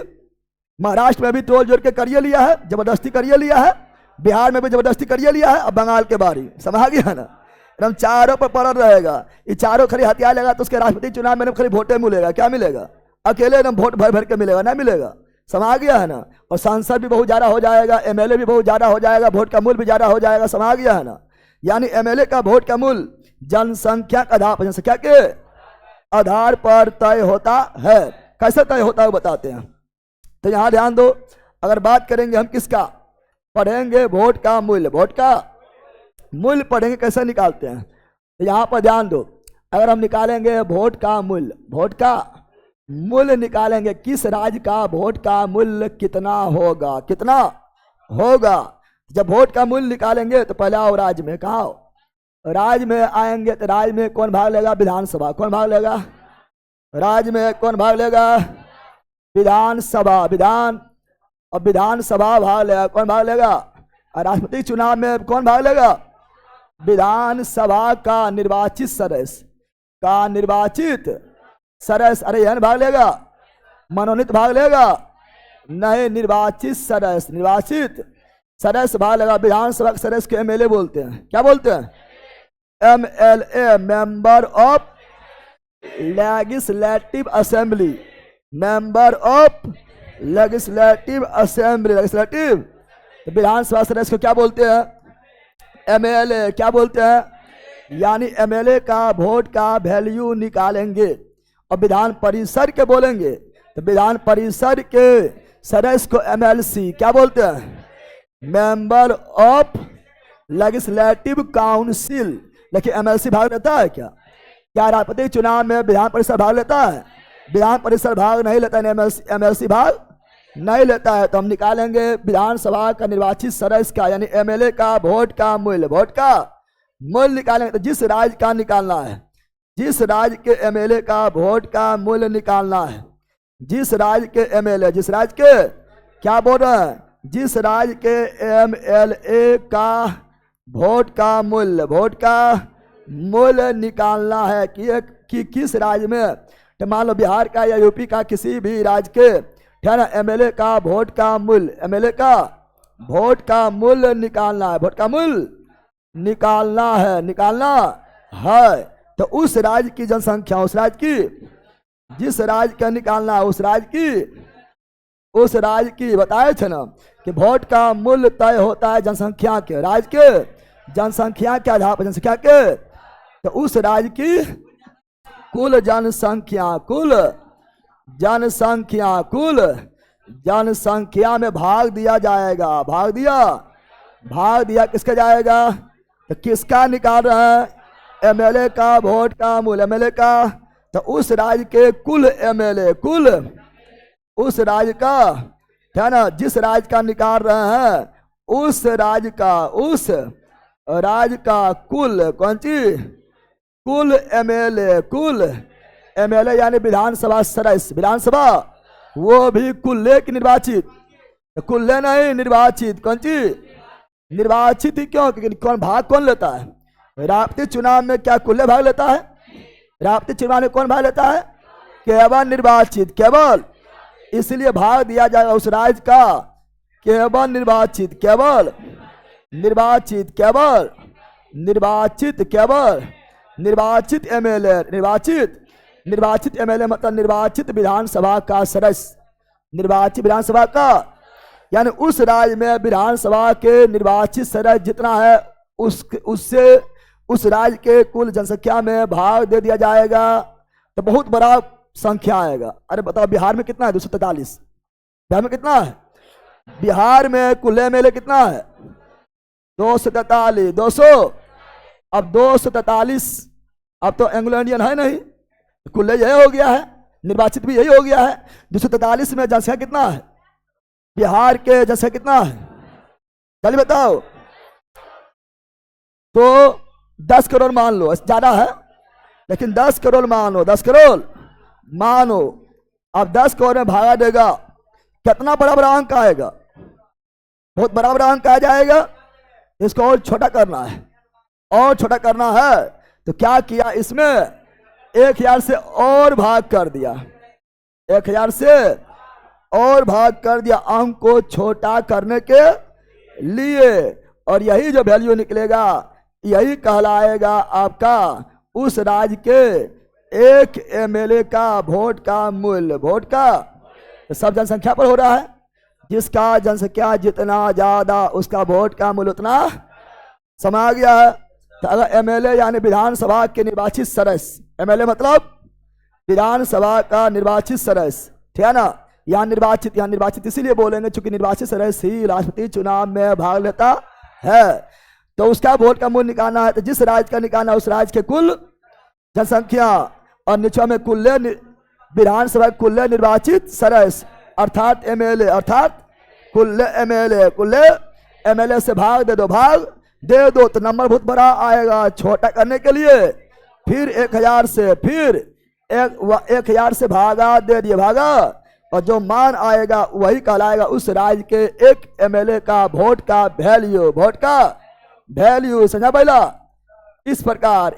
महाराष्ट्र में भी तोड़ जोड़ के करिए लिया है, जबरदस्ती करिए लिया है, बिहार में भी जबरदस्ती करिए लिया है, अब बंगाल के बारी, समझ गया ना। एकदम चारों पर पड़ रहेगा। ये चारों खरी हथियार लगा तो उसके राष्ट्रपति चुनाव में खरी वोटे मिलेगा, क्या मिलेगा? अकेले एकदम वोट भर भर के मिलेगा, नहीं मिलेगा, समझ गया है ना। और सांसद भी बहुत ज्यादा हो जाएगा, एमएलए भी बहुत ज्यादा हो जाएगा, वोट का मूल्य भी ज्यादा हो जाएगा, समझ गया है ना। यानी एमएलए का वोट का मूल्य जनसंख्या के आधार पर, जनसंख्या के आधार पर तय होता है। कैसे तय होता है वो बताते हैं। तो यहां ध्यान दो, अगर बात करेंगे हम किसका, पढ़ेंगे वोट का मूल्य, वोट का मूल्य पढ़ेंगे कैसे निकालते हैं। तो यहां पर ध्यान दो, अगर हम निकालेंगे वोट का मूल्य, वोट का मूल्य निकालेंगे, किस राज्य का वोट का मूल्य कितना होगा, कितना होगा। जब वोट का मूल्य निकालेंगे तो पहले आओ राज्य में, कहा राज्य में आएंगे तो राज्य में कौन भाग लेगा, विधानसभा। कौन भाग लेगा, राज्य में कौन भाग लेगा, विधानसभा, विधान, और विधानसभा भाग लेगा, कौन भाग लेगा, और राष्ट्रपति चुनाव में कौन भाग लेगा, विधानसभा का निर्वाचित सदस्य, का निर्वाचित सदस्य। अरे यह भाग लेगा, मनोनीत भाग लेगा, नहीं, निर्वाचित सदस्य, निर्वाचित सदस्य भाग लेगा। विधानसभा के सदस्य के एमएलए बोलते हैं, क्या बोलते हैं, MLA, member of legislative assembly, member of legislative assembly, legislative. तो विधानसभा सदस्य को क्या बोलते हैं, एमएलए, क्या बोलते हैं। यानी एमएलए का वोट का वैल्यू निकालेंगे और विधान परिषद के बोलेंगे, तो विधान परिषद के सदस्य को एमएलसी क्या बोलते हैं, मेंबर ऑफ लेजिस्लेटिव काउंसिल। लेकिन एमएलसी भाग लेता है क्या, क्या राष्ट्रपति चुनाव में विधान परिषद भाग लेता है, विधान परिषद भाग नहीं लेता है, एमएलसी भाग नहीं लेता है। तो हम निकालेंगे विधानसभा का निर्वाचित सदस्य का, यानी एमएलए का वोट का मूल्य, वोट का मूल्य निकालेंगे। तो जिस राज्य का निकालना है, जिस राज्य के एमएलए का वोट का मूल्य निकालना है, जिस राज्य के एमएलए, जिस राज्य के, क्या बोल रहे हैं, जिस राज्य के एमएलए का वोट का मूल्य, वोट का मूल्य निकालना है कि किस राज्य में, तो मान लो बिहार का या यूपी का किसी भी राज्य के, है ना, एमएलए का वोट का मूल्य, एमएलए का वोट का मूल्य निकालना है, वोट का मूल्य निकालना है, निकालना है। तो उस राज्य की जनसंख्या, उस राज्य की, जिस राज्य का निकालना है, उस राज्य की बताए थे ना कि वोट का मूल्य तय होता है जनसंख्या के, राज्य के जनसंख्या के आधार पर, जनसंख्या के। तो उस राज्य की कुल जनसंख्या, कुल जनसंख्या, कुल जनसंख्या में भाग दिया जाएगा, भाग दिया किसका जाएगा, तो किसका निकाल रहा है, एमएलए का वोट का मूल्य, एमएलए का। तो उस राज्य के कुल एमएलए, कुल उस राज्य का, है ना, जिस राज्य का निकाल रहे हैं, उस राज्य का कुल, कौन सी, कुल एमएलए, कुल एमएलए यानी विधानसभा सदस्य, विधानसभा वो भी कुल्ले की निर्वाचित, कुल्ले नहीं निर्वाचित, कौन सी निर्वाचित ही क्यों, क्योंकि कौन भाग कौन लेता है, राष्ट्रपति चुनाव में क्या कुल्ले भाग लेता है, राष्ट्रपति चुनाव में कौन भाग लेता है, केवल निर्वाचित, केवल, इसलिए भाग दिया जाएगा उस राज्य का केवल निर्वाचित, केवल निर्वाचित, केवल निर्वाचित, केवल निर्वाचित एमएलए, निर्वाचित एमएलए मतलब निर्वाचित विधानसभा का सदस्य, निर्वाचित विधानसभा का, यानी उस राज्य में विधानसभा के निर्वाचित सदस्य जितना है उससे उस राज्य के कुल जनसंख्या में भाग दे दिया जाएगा। तो बहुत बड़ा संख्या आएगा। अरे बताओ बिहार में कितना है, 243, बिहार में कितना है, बिहार में कुल एमएलए कितना है, 243, 200, अब 243, अब तो एंग्लो इंडियन है नहीं, कुल यही हो गया है, निर्वाचित भी यही हो गया है। 243 में जनसंख्या कितना है, बिहार के जनसंख्या कितना है, चलिए बताओ। तो 10 करोड़ मान लो, ज्यादा है लेकिन 10 करोड़ मानो, 10 करोड़ मानो। अब 10 करोड़ में भागा देगा, कितना बड़ा बड़ा अंक आएगा, बहुत बड़ा बड़ा अंक आ जाएगा। इसको और छोटा करना है, और छोटा करना है तो क्या किया इसमें, 1000 से और भाग कर दिया, 1000 से और भाग कर दिया अंक को छोटा करने के लिए। और यही जो वैल्यू निकलेगा यही कहलाएगा आपका उस राज्य के 1 MLA का वोट का मूल्य। वोट का सब जनसंख्या पर हो रहा है, जिसका जनसंख्या जितना ज्यादा उसका वोट का मूल्य उतना। समझ आ गया है। तो अगर MLA यानी विधानसभा के निर्वाचित सदस्य, MLA मतलब विधानसभा का निर्वाचित सदस्य, ठीक है ना। यहाँ निर्वाचित इसीलिए बोलेंगे चूंकि निर्वाचित सदस्य ही राष्ट्रपति चुनाव में भाग लेता है। तो उसका वोट का मूल्य निकालना है, तो जिस राज्य का निकालना है उस राज्य के कुल जनसंख्या और निचवा में कुल विधानसभा कुल निर्वाचित सदस्य अर्थात MLA, अर्थात कुल MLA से भाग दे दो तो नंबर बहुत बड़ा आएगा। छोटा करने के लिए फिर 1000 से, फिर 1000 से भागा, दे दिए भागा, और जो मान आएगा वही कहलाएगा उस राज्य के 1 MLA का वोट का वैल्यू। वोट का वैल्यू समझा पहला। इस प्रकार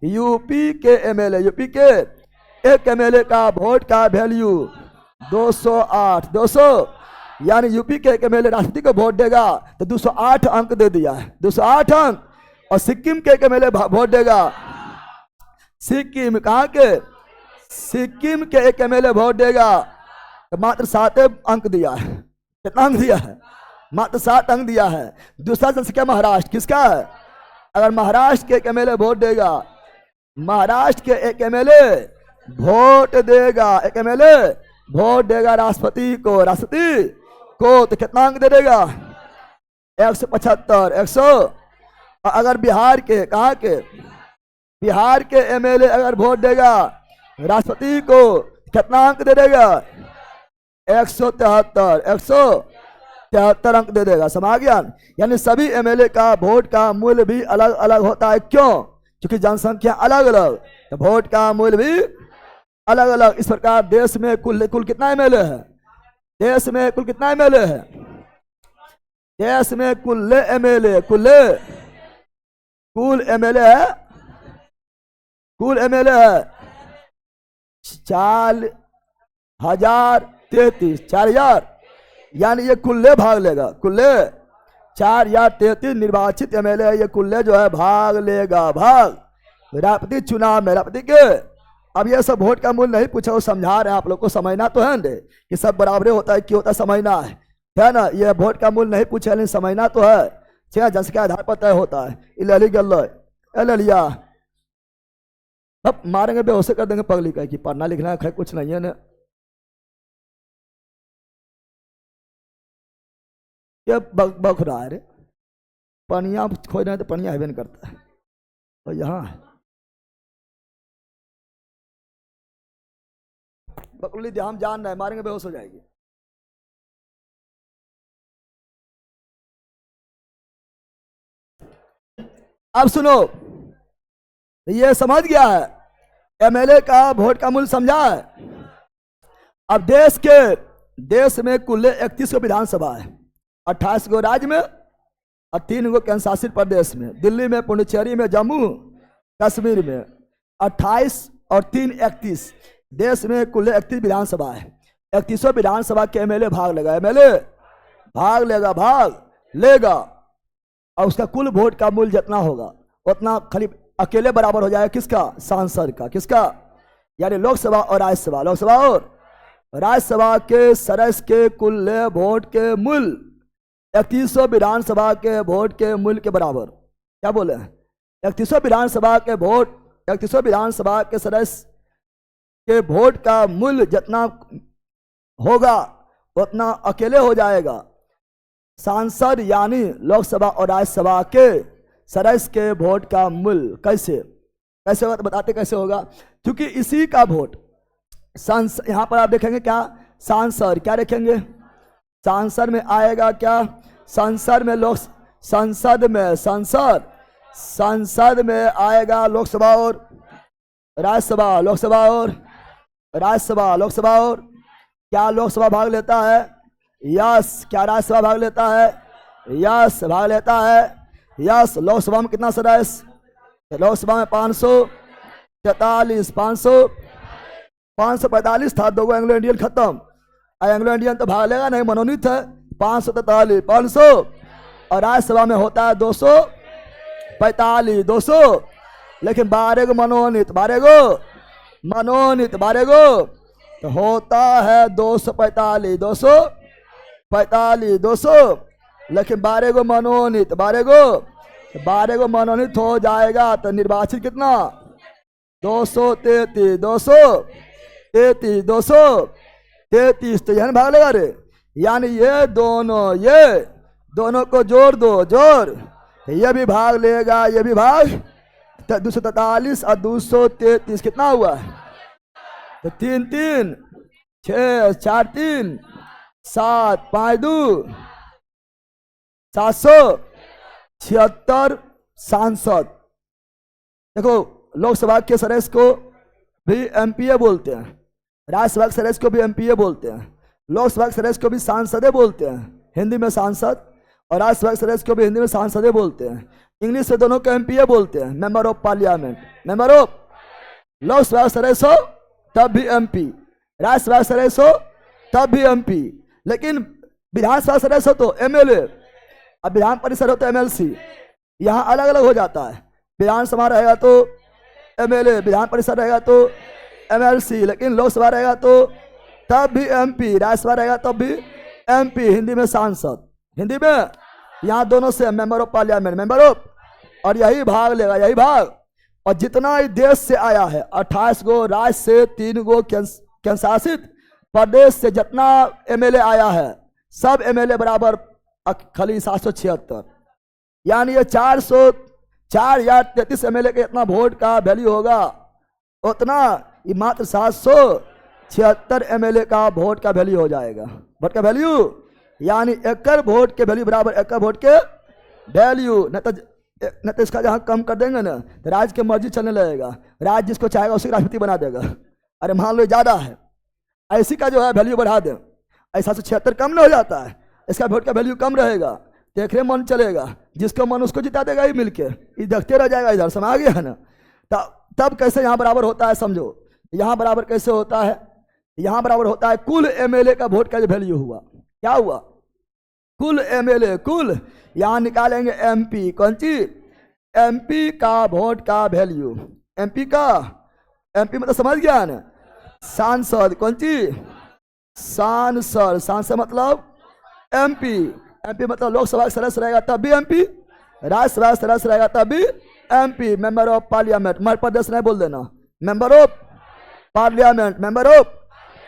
यूपी के 1 MLA का वोट का वैल्यू 208 यानी यूपी के 1 MLA राष्ट्रपति को वोट देगा तो 208 अंक दे दिया है, 208 अंक। और सिक्किम के 1 MLA वोट देगा, सिक्किम कहाँ के, सिक्किम के 1 MLA वोट देगा तो मात्र 7 अंक दिया है। कितना अंक दिया है, मात्र 7 अंक दिया है। दूसरा जनसंख्या महाराष्ट्र, किसका है, अगर महाराष्ट्र के 1 MLA वोट देगा, महाराष्ट्र के 1 MLA वोट देगा, 1 MLA वोट देगा राष्ट्रपति को तो कितना अंक दे देगा, 175 100। अगर बिहार के, कहाँ के, बिहार के MLA अगर वोट देगा राष्ट्रपति को कितना अंक दे देगा, 173 अंक दे देगा। समझ गया। यानी सभी MLA का वोट का मूल्य भी अलग अलग होता है। क्यों, क्योंकि जनसंख्या अलग अलग तो वोट का मूल्य भी अलग अलग। इस प्रकार देश में कुल कितना MLA है, देश में कुल कितना MLA है, देश में कुल MLA है 4033 यानी ये कुल्ले भाग लेगा, कुल्ले 4033 निर्वाचित MLA ये कुल्ले जो है भाग लेगा, भाग राष्ट्रपति चुनाव में, राष्ट्रपति के। अब ये सब वोट का मूल्य नहीं पूछा, वो समझा रहे हैं आप लोग को, समझना तो है ना कि सब बराबर होता है, क्यों होता है समझना है ना। ये वोट का मूल्य नहीं पूछा लेकिन समझना तो है, जनसंख्या आधार पर तय होता है। लिया अब मारेंगे बेहोश कर देंगे पगली का कि पढ़ना लिखना है कुछ नहीं है ना। ये बख रहा है रे, पनिया खोज रहे हैं तो पनिया हेबे नहीं करता है। और यहाँ बकुली ध्यान जान रहे हैं, मारेंगे बेहोश हो जाएगी। अब सुनो, ये समझ गया है MLA का वोट का मूल्य समझा है। अब देश में कुल 31 गो विधानसभा है, 28 गो राज्य में और 3 गो केंद्र शासित प्रदेश में, दिल्ली में, पुडुचेरी में, जम्मू कश्मीर में। 28 और 3 31 देश में कुल 31 विधानसभा है। 31 विधानसभा के MLA भाग लेगा और उसका कुल वोट का मूल्य जितना होगा उतना खाली अकेले बराबर हो जाएगा किसका, सांसद का। किसका, यानी लोकसभा और राज्यसभा के सदस्य के कुल वोट के मूल्य 31 विधानसभा के वोट के मूल्य के बराबर। क्या बोले, 31 विधानसभा के वोट, 31 विधानसभा के सदस्य के वोट का मूल्य जितना होगा उतना अकेले हो जाएगा सांसद यानी लोकसभा और राज्यसभा के सदस्य के वोट का मूल्य। कैसे होगा तो बताते कैसे होगा, क्योंकि इसी का वोट यहाँ पर आप देखेंगे क्या, सांसद क्या देखेंगे, सांसद में आएगा क्या, संसद में आएगा लोकसभा और राज्यसभा, लोकसभा और क्या लोकसभा भाग लेता है, यस। क्या राज्यसभा भाग लेता है, यस भाग लेता है, यस। लोकसभा में कितना सदस्य, लोकसभा में 543, 545 था, 2 एंग्लो इंडियन खत्म। एंग्लो इंडियन तो भाग लेगा नहीं, मनोनीत है। 543, 500, और राज्यसभा में होता है 245, 200, लेकिन 12 गो मनोनीत, 12 गो मनोनीत, 12 गो तो होता है 245, 245, 200, लेकिन 12 गो मनोनीत, 12 गो मनोनीत हो जाएगा तो निर्वाचित कितना? 233, 233, 233, तो यह भाग लेगा रे। यानी ये दोनों को जोड़ दो, जोड़, ये भी भाग लेगा, ये भी भाग, तो 243 और 233 कितना हुआ? तो 3 3 6 4 3 7 5 2 776 सांसद। देखो, लोकसभा के सदस्य को भी एमपीए बोलते हैं, राज्यसभा के सदस्य को भी एमपीए बोलते हैं, लोकसभा के सदस्य को भी सांसदे बोलते हैं, हिंदी में सांसद, और राज्यसभा के सदस्य को भी हिंदी में सांसदे बोलते हैं। इंग्लिश से दोनों को एमपीए बोलते हैं, member of parliament. Member of Lok Sabha के सदस्य हो तब भी एमपी, राज्यसभा के सदस्य हो तब भी एमपी, लेकिन विधानसभा सदस्य हो तो एमएलए, अब विधान परिषद हो तो एमएलसी। यहाँ अलग अलग हो जाता है, विधानसभा रहेगा तो एमएलए, विधान परिषद रहेगा तो एमएलसी, लेकिन लोकसभा रहेगा तो तब भी एमपी, राज्यसभा रहेगा तब भी एमपी, हिंदी में सांसद, हिंदी में यहाँ दोनों से member of parliament, member of, और यही भाग लेगा, यही भाग। और जितना ही देश से आया है, 28 गो राज्य से, 3 गो केंद्र शासित प्रदेश से जितना एमएलए आया है, सब एमएलए बराबर खाली 776, यानी ये 4,33 एमएलए के इतना वोट का वैल्यू होगा, उतना ये मात्र 776 एमएलए का वोट का वैल्यू हो जाएगा। वोट का वैल्यू यानी एकड़ वोट के वैल्यू बराबर एकड़ वोट के वैल्यू। न तो इसका जहाँ कम कर देंगे ना तो राज्य की मर्जी चलने लगेगा, राज्य जिसको चाहेगा उसी राष्ट्रपति बना देगा। अरे मान लो ज़्यादा है, ऐसी का जो है वैल्यू बढ़ा दें, ऐसा 776 कम नहीं हो जाता है, इसका वोट का वैल्यू कम रहेगा, देखने मन चलेगा, जिसको मन उसको जिता देगा ही मिलके, ये देखते रह जाएगा। इधर समझ आ गया है ना? तब कैसे यहाँ बराबर होता है समझो, यहाँ बराबर कैसे होता है? यहाँ बराबर होता है कुल एमएलए का वोट का जो वैल्यू हुआ, क्या हुआ? कुल एमएलए, कुल यहाँ निकालेंगे एमपी, कौन चीज? एमपी का वोट का वैल्यू, एमपी का, एमपी मतलब समझ गया ना? सांसद, कौन चीज? सांसद, सांसद मतलब एमपी, एमपी मतलब लोकसभा का सदस्य रहेगा तब भी एमपी, राज्यसभा का सदस्य रहेगा तब भी MP, member of parliament, Madhya Pradesh नहीं बोल देना, member of parliament, member of.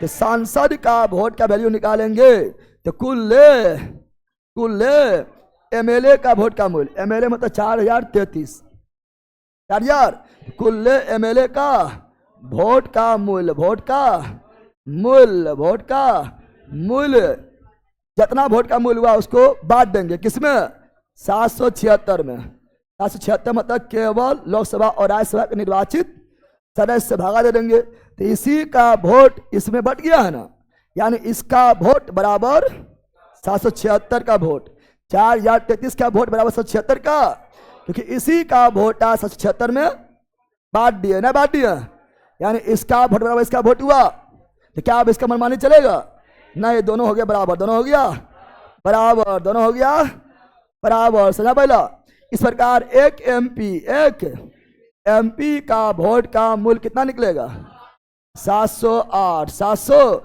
तो सांसद का वोट का वैल्यू निकालेंगे तो कुल एमएलए का वोट का मूल्य, एमएलए मतलब 4033, 4000, कुल एमएलए का वोट का मूल्य, वोट का मूल्य, जितना वोट का मूल्य हुआ उसको बांट देंगे, किसमें? 776 में। 776 मतलब केवल लोकसभा और राज्यसभा के निर्वाचित सदस्य से भागा दे देंगे, तो इसी का वोट इसमें बट गया है ना, यानी इसका वोट बराबर 776 का वोट, 4033 का वोट बराबर 776 का, क्योंकि इसी का वोट 776 में बांट दिए ना, बांट दिया, यानी इसका वोट बराबर इसका वोट हुआ, तो क्या अब इसका मनमानी चलेगा? नहीं, दोनों हो गया बराबर, दोनों हो गया बराबर, दोनों हो गया बराबर। समझा पहला? इस प्रकार एक एमपी का वोट का मूल्य कितना निकलेगा? 708, 700।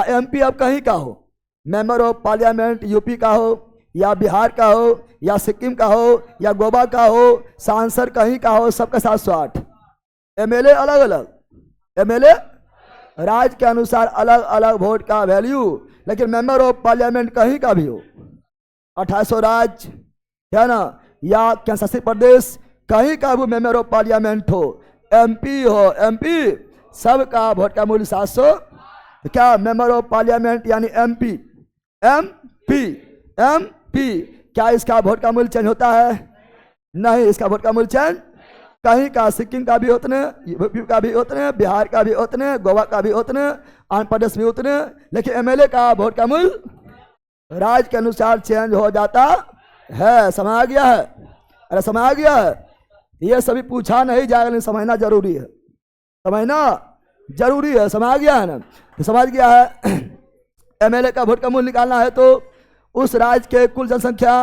एमपी अब कहीं का हो, मेंबर ऑफ पार्लियामेंट यूपी का हो या बिहार का हो या सिक्किम का हो या गोवा का हो, सांसद कहीं का हो, सबका 708। एमएलए अलग अलग, एमएलए राज्य के अनुसार अलग अलग वोट का वैल्यू, लेकिन मेंबर ऑफ पार्लियामेंट कहीं का भी हो, 2800 राज्य है ना, या केंद्र शासित प्रदेश कहीं का भी मेंबर ऑफ पार्लियामेंट हो, एमपी हो, एमपी सबका वोट का मूल्य 700। तो क्या मेंबर ऑफ पार्लियामेंट यानी एमपी, क्या इसका वोट का मूल्य चेंज होता है? नहीं, इसका वोट का मूल्य चेंज कहीं का, सिक्किम का भी उतने, यूपी का भी उतने, बिहार का भी उतने, गोवा का भी उतने, आंध्र प्रदेश भी उतने, लेकिन एमएलए का वोट का मूल्य राज्य के अनुसार चेंज हो जाता है। समझ आ गया है? अरे समझ आ गया है? ये सभी पूछा नहीं जाएगा, लेकिन समझना जरूरी है, समझना जरूरी है। समझ गया है ना? तो समझ गया है। एमएलए का वोट का मूल्य निकालना है तो उस राज्य के कुल जनसंख्या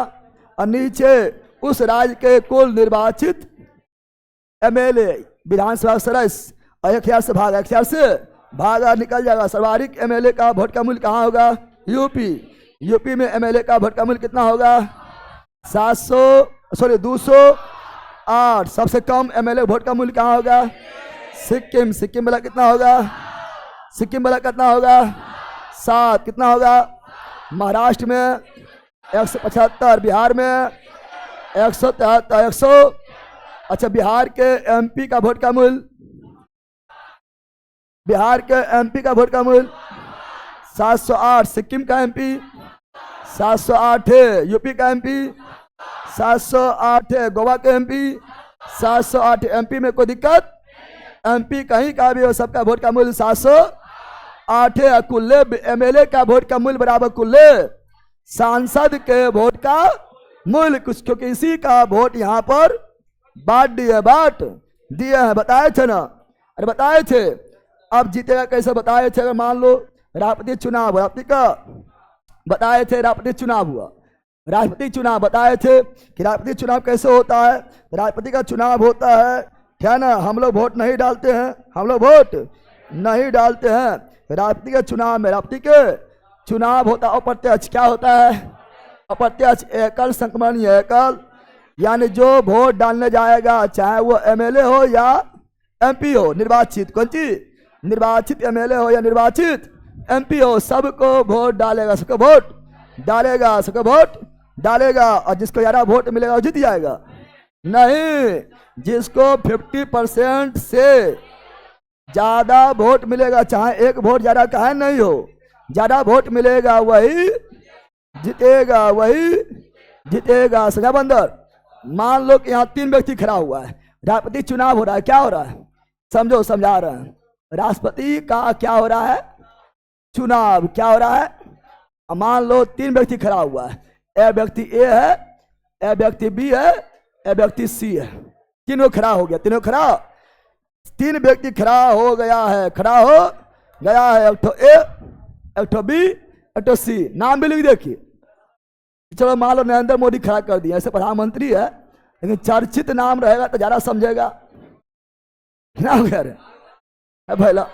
और नीचे उस राज्य के कुल निर्वाचित एमएलए विधानसभा सदस्य और 1000 से भागा, 1000 से भागा निकल जाएगा। सर्वाधिक एमएलए का वोट का मूल्य कहाँ होगा? यूपी। यूपी में एमएलए का वोट का मूल्य कितना होगा? 208। सबसे कम एमएलए वोट का मूल्य कहाँ होगा? सिक्किम। सिक्किम वाला कितना होगा? सिक्किम वाला कितना होगा? 7। कितना होगा? महाराष्ट्र में 175, बिहार में 173, 100। अच्छा, बिहार के एमपी का वोट का मूल्य, बिहार के एमपी का वोट का मूल्य 708। सिक्किम का एमपी 708 है। यूपी का एमपी 708 है। गोवा के एमपी 708। एमपी में कोई दिक्कत? एमपी कहीं का भी हो, सबका वोट का मूल्य 708 है। कुल्ले एमएलए का वोट का मूल्य बराबर कुल्ले सांसद के वोट का मूल्य। कुछ क्योंकि इसी का वोट यहाँ पर बांट दिए हैं। बताए थे ना? अरे बताए थे। अब जीतेगा कैसे बताए थे? अगर मान लो राष्ट्रपति चुनाव, राष्ट्रपति का बताए थे, राष्ट्रपति चुनाव हुआ, राष्ट्रपति चुनाव बताए थे कि राष्ट्रपति चुनाव कैसे होता है। राष्ट्रपति का चुनाव होता है, क्या ना, हम लोग वोट नहीं डालते हैं, हम लोग वोट नहीं डालते हैं। राष्ट्रपति के चुनाव में, राष्ट्रपति के चुनाव होता है अप्रत्यक्ष। क्या होता है? अप्रत्यक्ष। एकल संक्रमण, एकल, यानी जो वोट डालने जाएगा, चाहे वो एमएलए हो या एमपी हो, निर्वाचित, कौन चीज? निर्वाचित एमएलए हो या निर्वाचित एमपी हो, सबको वोट डालेगा, सबको वोट डालेगा, सबको वोट डालेगा। और जिसको ज्यादा वोट मिलेगा वो जीत जाएगा? नहीं, जिसको 50% से ज्यादा वोट मिलेगा, चाहे एक वोट ज्यादा कहे नहीं हो, ज्यादा वोट मिलेगा वही जीतेगा, वही जीतेगा। समझा बंदर? मान लो कि यहाँ 3 व्यक्ति खड़ा हुआ है, राष्ट्रपति चुनाव हो रहा है, क्या हो रहा है? समझो, समझा रहे हैं। राष्ट्रपति का क्या हो रहा है? चुनाव। क्या हो रहा है? मान लो 3 व्यक्ति खड़ा हुआ है, ए व्यक्ति ए है, ए व्यक्ति बी है, ए व्यक्ति सी है। तीनों खड़ा हो गया, तीनों खड़ा, 3 व्यक्ति खड़ा हो गया है, खड़ा हो गया है। एक ठो ए, एक ठो बी, एक ठो सी। नाम भी लिख देखिए। चलो मान लो नरेंद्र मोदी खड़ा कर दिया, ऐसे प्रधानमंत्री है, लेकिन चर्चित नाम रहेगा तो ज्यादा समझेगा ना वगैरह है भैया।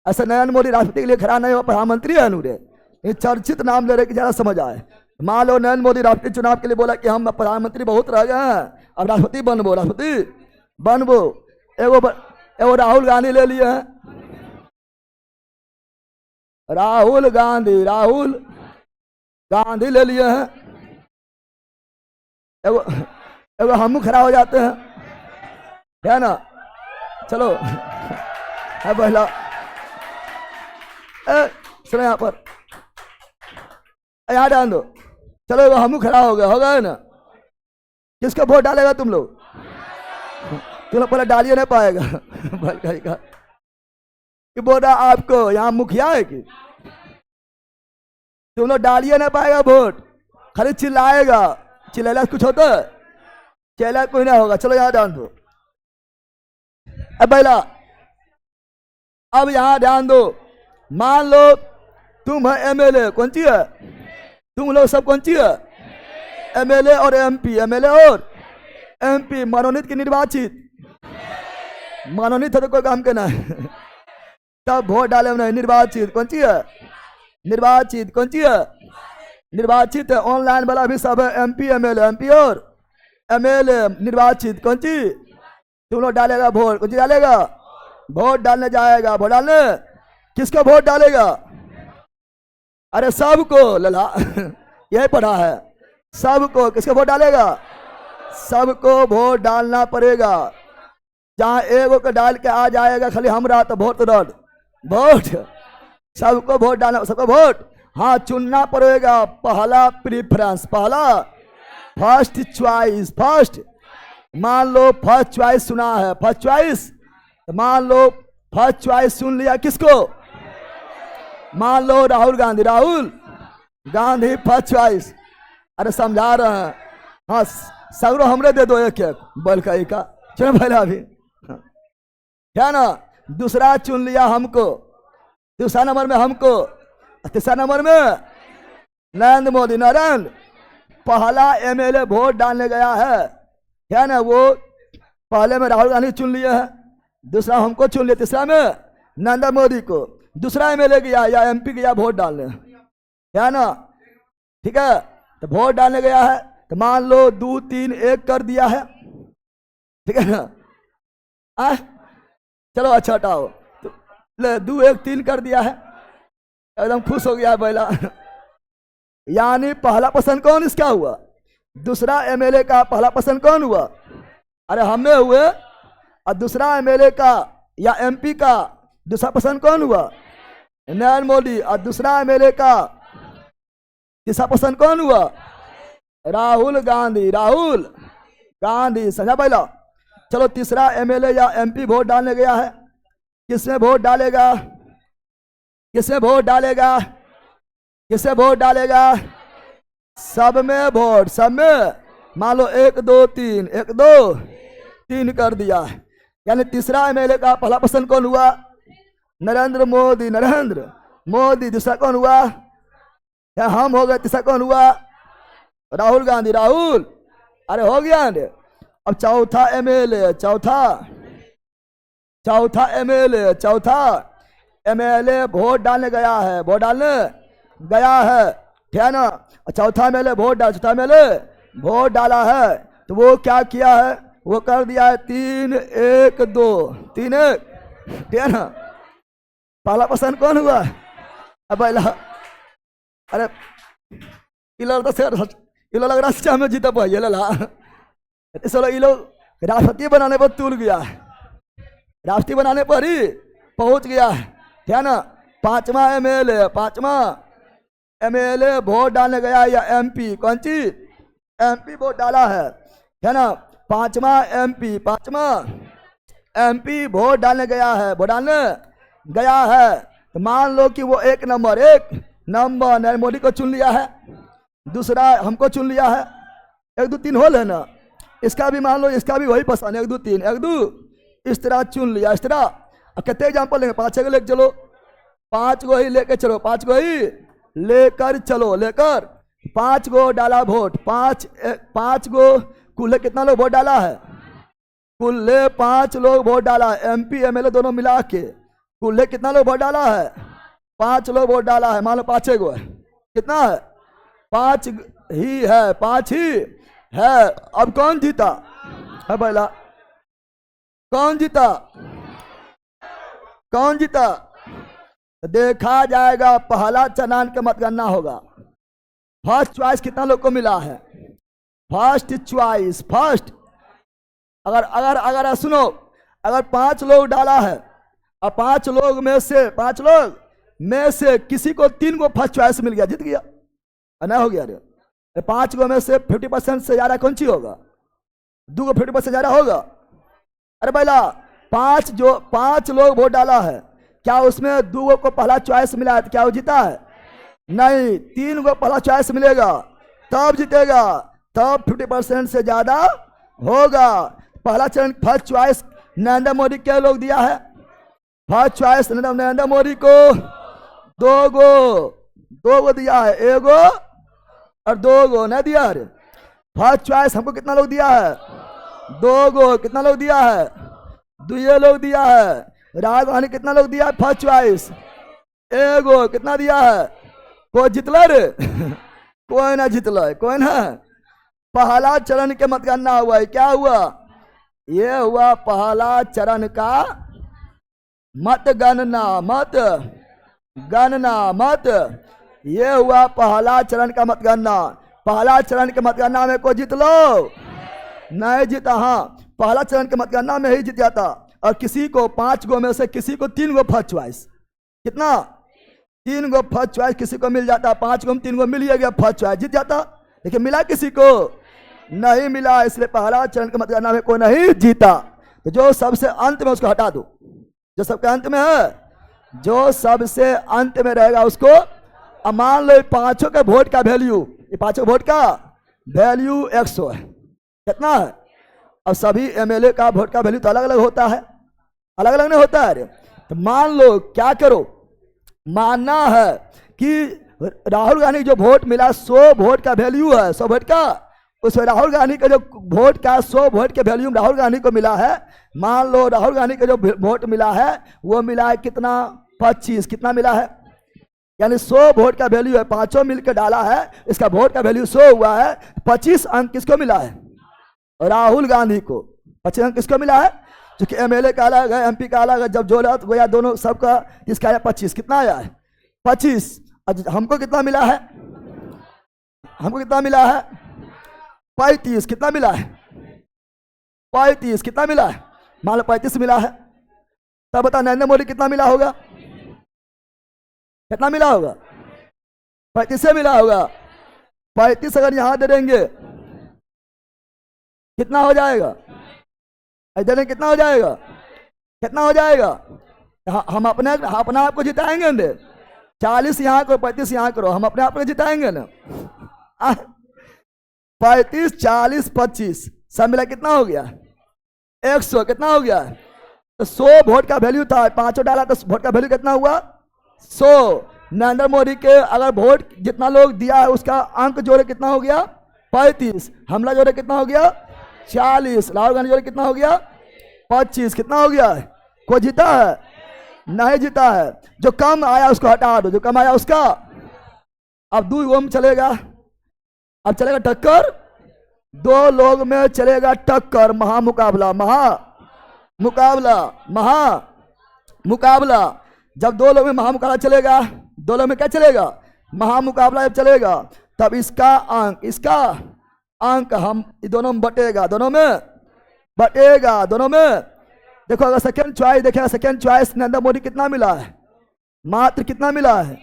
ऐसा नरेंद्र मोदी राष्ट्रपति के लिए खड़ा नहीं हो, प्रधानमंत्री है नूरे, ये चर्चित नाम ले रहे कि ज्यादा समझ आए। मान लो नरेंद्र मोदी राष्ट्रपति चुनाव के लिए बोला कि हम प्रधानमंत्री बहुत रह गए हैं, अब राष्ट्रपति बनबो, राष्ट्रपति बनबो। एगो राहुल गांधी ले लिए हैं, राहुल गांधी ले लिए हैं। एगो हम खड़ा हो जाते हैं, है ना? चलो है पहला, चलो यहाँ पर, यहाँ डाल दो। चलो एगो हम खड़ा हो गया ना? किसका वोट डालेगा तुम लोग? तुम लोग पहले डालिए, नहीं पाएगा भलकाई का कि बोला आपको यहाँ मुखिया है कि तुम लोग डालिए, नहीं पाएगा वोट, खाली चिल्लाएगा। चिल्लाला कुछ होता है? चिल्ला कोई ना होगा। चलो यहाँ ध्यान दो। अब पहला, अब यहाँ ध्यान दो। मान लो तुम है एमएलए, कौन सी है? तुम लोग सब कौन सी है? एमएलए और एमपी, एमएलए और एमपी, मनोनीत की निर्वाचित? मनोनीत है तो कोई काम करना है तब वोट डाले नहीं। निर्वाचित कौन सी है? निर्वाचित कौन सी है? निर्वाचित है। ऑनलाइन वाला भी सब है, एमपी, एमएलए, एमपी और एमएलए निर्वाचित। कौन सी? तुम लोग डालेगा वोट, कौन सी डालेगा? वोट डालने जाएगा। वोट डालने किसका वोट डालेगा? अरे सबको लला यही पढ़ा है, सबको। किसका वोट डालेगा? सबको वोट डालना पड़ेगा। जहाँ एगो को डाल के आ जाएगा खाली हमरा तो वोट रद्द। वोट सबको वोट डालना, सबको वोट हाँ चुनना पड़ेगा। पहला प्रीफरेंस, पहला फर्स्ट चॉइस, फर्स्ट। मान लो फर्स्ट चॉइस सुना है, फर्स्ट चॉइस, मान लो फर्स्ट चॉइस सुन लिया किसको? मान लो राहुल गांधी, राहुल गांधी फर्स्ट चॉइस। अरे समझा रहे हैं? हाँ सगरो हमरे दे दो एक एक बल का। चुना पहला अभी, क्या ना, दूसरा चुन लिया हमको, दूसरा नंबर में हमको, तीसरा नंबर में नरेंद्र मोदी। नरेंद्र पहला एमएलए वोट डालने गया है, क्या ना, वो पहले में राहुल गांधी चुन लिए हैं, दूसरा हमको चुन लिया, तीसरा में नरेंद्र मोदी को, दूसरा एमएलए गया या एमपी गया वोट डालने, क्या ना, ठीक है। तो वोट डालने गया है, तो मान लो 2 3 1 कर दिया है, ठीक है ना, चलो अच्छा हटाओ, तो 2 1 3 कर दिया है, एकदम खुश हो गया है पहला। यानी पहला पसंद कौन इसका हुआ, दूसरा एमएलए का पहला पसंद कौन हुआ, अरे हमें हुए, और दूसरा एमएलए का या एमपी का दूसरा पसंद कौन हुआ, नरेंद्र मोदी, और दूसरा एमएलए का तीसरा पसंद कौन हुआ, राहुल गांधी। राहुल गांधी, समझा पहला। चलो तीसरा एमएलए या एमपी वोट डालने गया है, किसमें वोट डालेगा, किसमें वोट डालेगा, किसमें वोट डालेगा, सब में वोट, सब में, मान लो 1 2 3 1 2 3 कर दिया, यानी तीसरा एमएलए का पहला पसंद कौन हुआ, नरेंद्र मोदी, नरेंद्र मोदी। दूसरा कौन हुआ, क्या हम हो गए, तीसरा कौन हुआ, राहुल गांधी, राहुल, अरे हो गया। अब चौथा एमएलए, चौथा एमएलए वोट डालने गया है, वोट डालने गया है, ठीक है ना, चौथा एमएलए वोट डाला है, तो वो क्या किया है, वो कर दिया है 3 1 2 3 1, ठीक है ना। पहला पसंद कौन हुआ, अब पहला, अरे इलो लग रहा हमें जीता पाइए, ये लोग राष्ट्रपति बनाने पर तुल गया है, राष्ट्रपति बनाने पर ही पहुंच गया है, ठीक है ना। पांचवा एमएलए वोट डालने गया, या एमपी, कौन सी, एमपी वोट डाला है ना। पांचवा एमपी वोट डालने गया है, वोट डालने गया है, तो मान लो कि वो एक नंबर नरेंद्र मोदी को चुन लिया है, दूसरा हमको चुन लिया है, 1 2 3 होल है ना, इसका भी मान लो, इसका भी वही पसंद, 1 2 3 1 2 इस तरह चुन लिया, इस तरह। अब कितने एग्जाम्पल लेंगे, 5 6 को लेकर चलो, 5 को ही लेकर चलो, 5 को ही लेकर चलो, लेकर 5 गो डाला वोट, 5 गो, कुल कितना लोग वोट डाला है, कुल 5 लोग वोट डाला है, एमपी एमएलए दोनों मिला के कुल कितना लोग वोट डाला है, 5 लोग वोट डाला है, मान लो 5 गो है, कितना है, 5 ही है, 5 ही है। अब कौन जीता है, पहला कौन जीता, देखा जाएगा, पहला चनान के मतगणना होगा, फर्स्ट चॉइस कितना लोग को मिला है, फर्स्ट चॉइस, फर्स्ट, अगर सुनो, अगर 5 लोग डाला है, और 5 लोग में से किसी को 3 गो फर्स्ट चॉइस मिल गया, जीत गया, नहीं हो गया, अरे 5 गो में से 50% से ज्यादा कौन सी होगा, 2 गो 50% ज्यादा होगा, अरे पहला 5 लोग वोट डाला है, क्या उसमें 2 गो को पहला चॉइस मिला है, तो क्या वो जीता है, नहीं, 3 गो पहला चॉइस मिलेगा तब जीतेगा, तब 50% से ज्यादा होगा। पहला चरण फर्स्ट चॉइस नरेंद्र मोदी के लोग दिया है, फर्स्ट चॉइस नरेंद्र मोदी को 2 गो दिया है, 1 गो और 2 गो नहीं दिया है। फर्स्ट चॉइस हमको कितना लोग दिया है, 2 गो, कितना लोग दिया है, 2 लोग दिया है। राहुल गांधी कितना लोग दिया है फर्स्ट चॉइस, 1 गो, कितना दिया है, कोई जितला रे कोई ना जितला, कोई ना। पहला चरण के मतगणना हुआ है, क्या हुआ, ये हुआ पहला चरण का मतगणना, ये हुआ पहला चरण का मतगणना। पहला चरण के मतगणना में कोई जीत लो नहीं जीता, हाँ पहला चरण के मतगणना में ही जीत जाता, और किसी को 5 गो में से किसी को 3 गो फर्स्ट चॉइस, कितना 3 गो फर्स्ट चॉइस किसी को मिल जाता, 5 गो में 3 गो मिल गया फर्स्ट चॉइस, जीत जाता। लेकिन मिला किसी को नहीं मिला, इसलिए पहला चरण के मतगणना में कोई नहीं जीता। तो जो सबसे अंत में उसको हटा दो, जो सबके अंत में है, जो सबसे अंत में रहेगा उसको। अब मान लो 5 के वोट का वैल्यू, ये 5 वोट का वैल्यू 100 है, कितना है, अब सभी एमएलए का वोट का वैल्यू तो अलग अलग होता है, अलग अलग नहीं होता है। तो मान लो, क्या करो, मानना है कि राहुल गांधी जो वोट मिला 100 वोट का वैल्यू है, 100 वोट का, उस राहुल गांधी का जो वोट का 100 वोट के वैल्यू राहुल गांधी को मिला है। मान लो राहुल गांधी का जो वोट मिला है वो मिला है कितना, 25। कितना मिला है, यानी 100 वोट का वैल्यू है, पांचों मिलकर डाला है, इसका वोट का वैल्यू 100 हुआ है। 25 अंक किसको मिला है, राहुल गांधी को। 25 अंक किसको मिला है, क्योंकि एमएलए का अलग है, एमपी का अलग है, जब जोड़ा तो गोया दोनों सबका, किसका आया 25। कितना आया है 25। हमको कितना मिला है, हमको कितना मिला है 35। कितना मिला है 35। कितना मिला है, मान लो 35 मिला है। तब बता नरेंद्र मोदी कितना मिला होगा, कितना मिला होगा, 35 से मिला होगा। 35 अगर यहां दे देंगे कितना हो जाएगा, इधर कितना हो जाएगा, कितना हो जाएगा, हम अपने अपना आप को जिताएंगे ना। 40 यहाँ करो, 35 यहाँ करो, हम अपने आप को जिताएंगे ना। 35, 40, 25 सब मिला कितना हो गया 100। कितना हो गया, तो 100 वोट का वैल्यू था, पांचों डाला तो वोट का वैल्यू कितना हुआ 100। नरेंद्र मोदी के अगर वोट जितना लोग दिया है उसका अंक जोड़े कितना हो गया 35। हमला जोड़े कितना हो गया 40। राहुल गांधी जोड़े कितना हो गया 25। कितना हो गया, कोई जीता है, नहीं जीता है। जो कम आया उसको हटा दो, जो कम आया उसका। अब 2 ओम चलेगा, अब चलेगा टक्कर, 2 लोग में चलेगा टक्कर, महामुकाबला, मुकाबला, मुकाबला। जब 2 लोग में महामुकाबला चलेगा, 2 लोग में क्या चलेगा, महामुकाबला जब चलेगा, तब इसका अंक हम दोनों में बटेगा, दोनों में बटेगा, दोनों में। देखो अगर सेकेंड चॉइस देखेगा, सेकेंड चॉइस नरेंद्र मोदी कितना मिला है, मात्र कितना मिला है,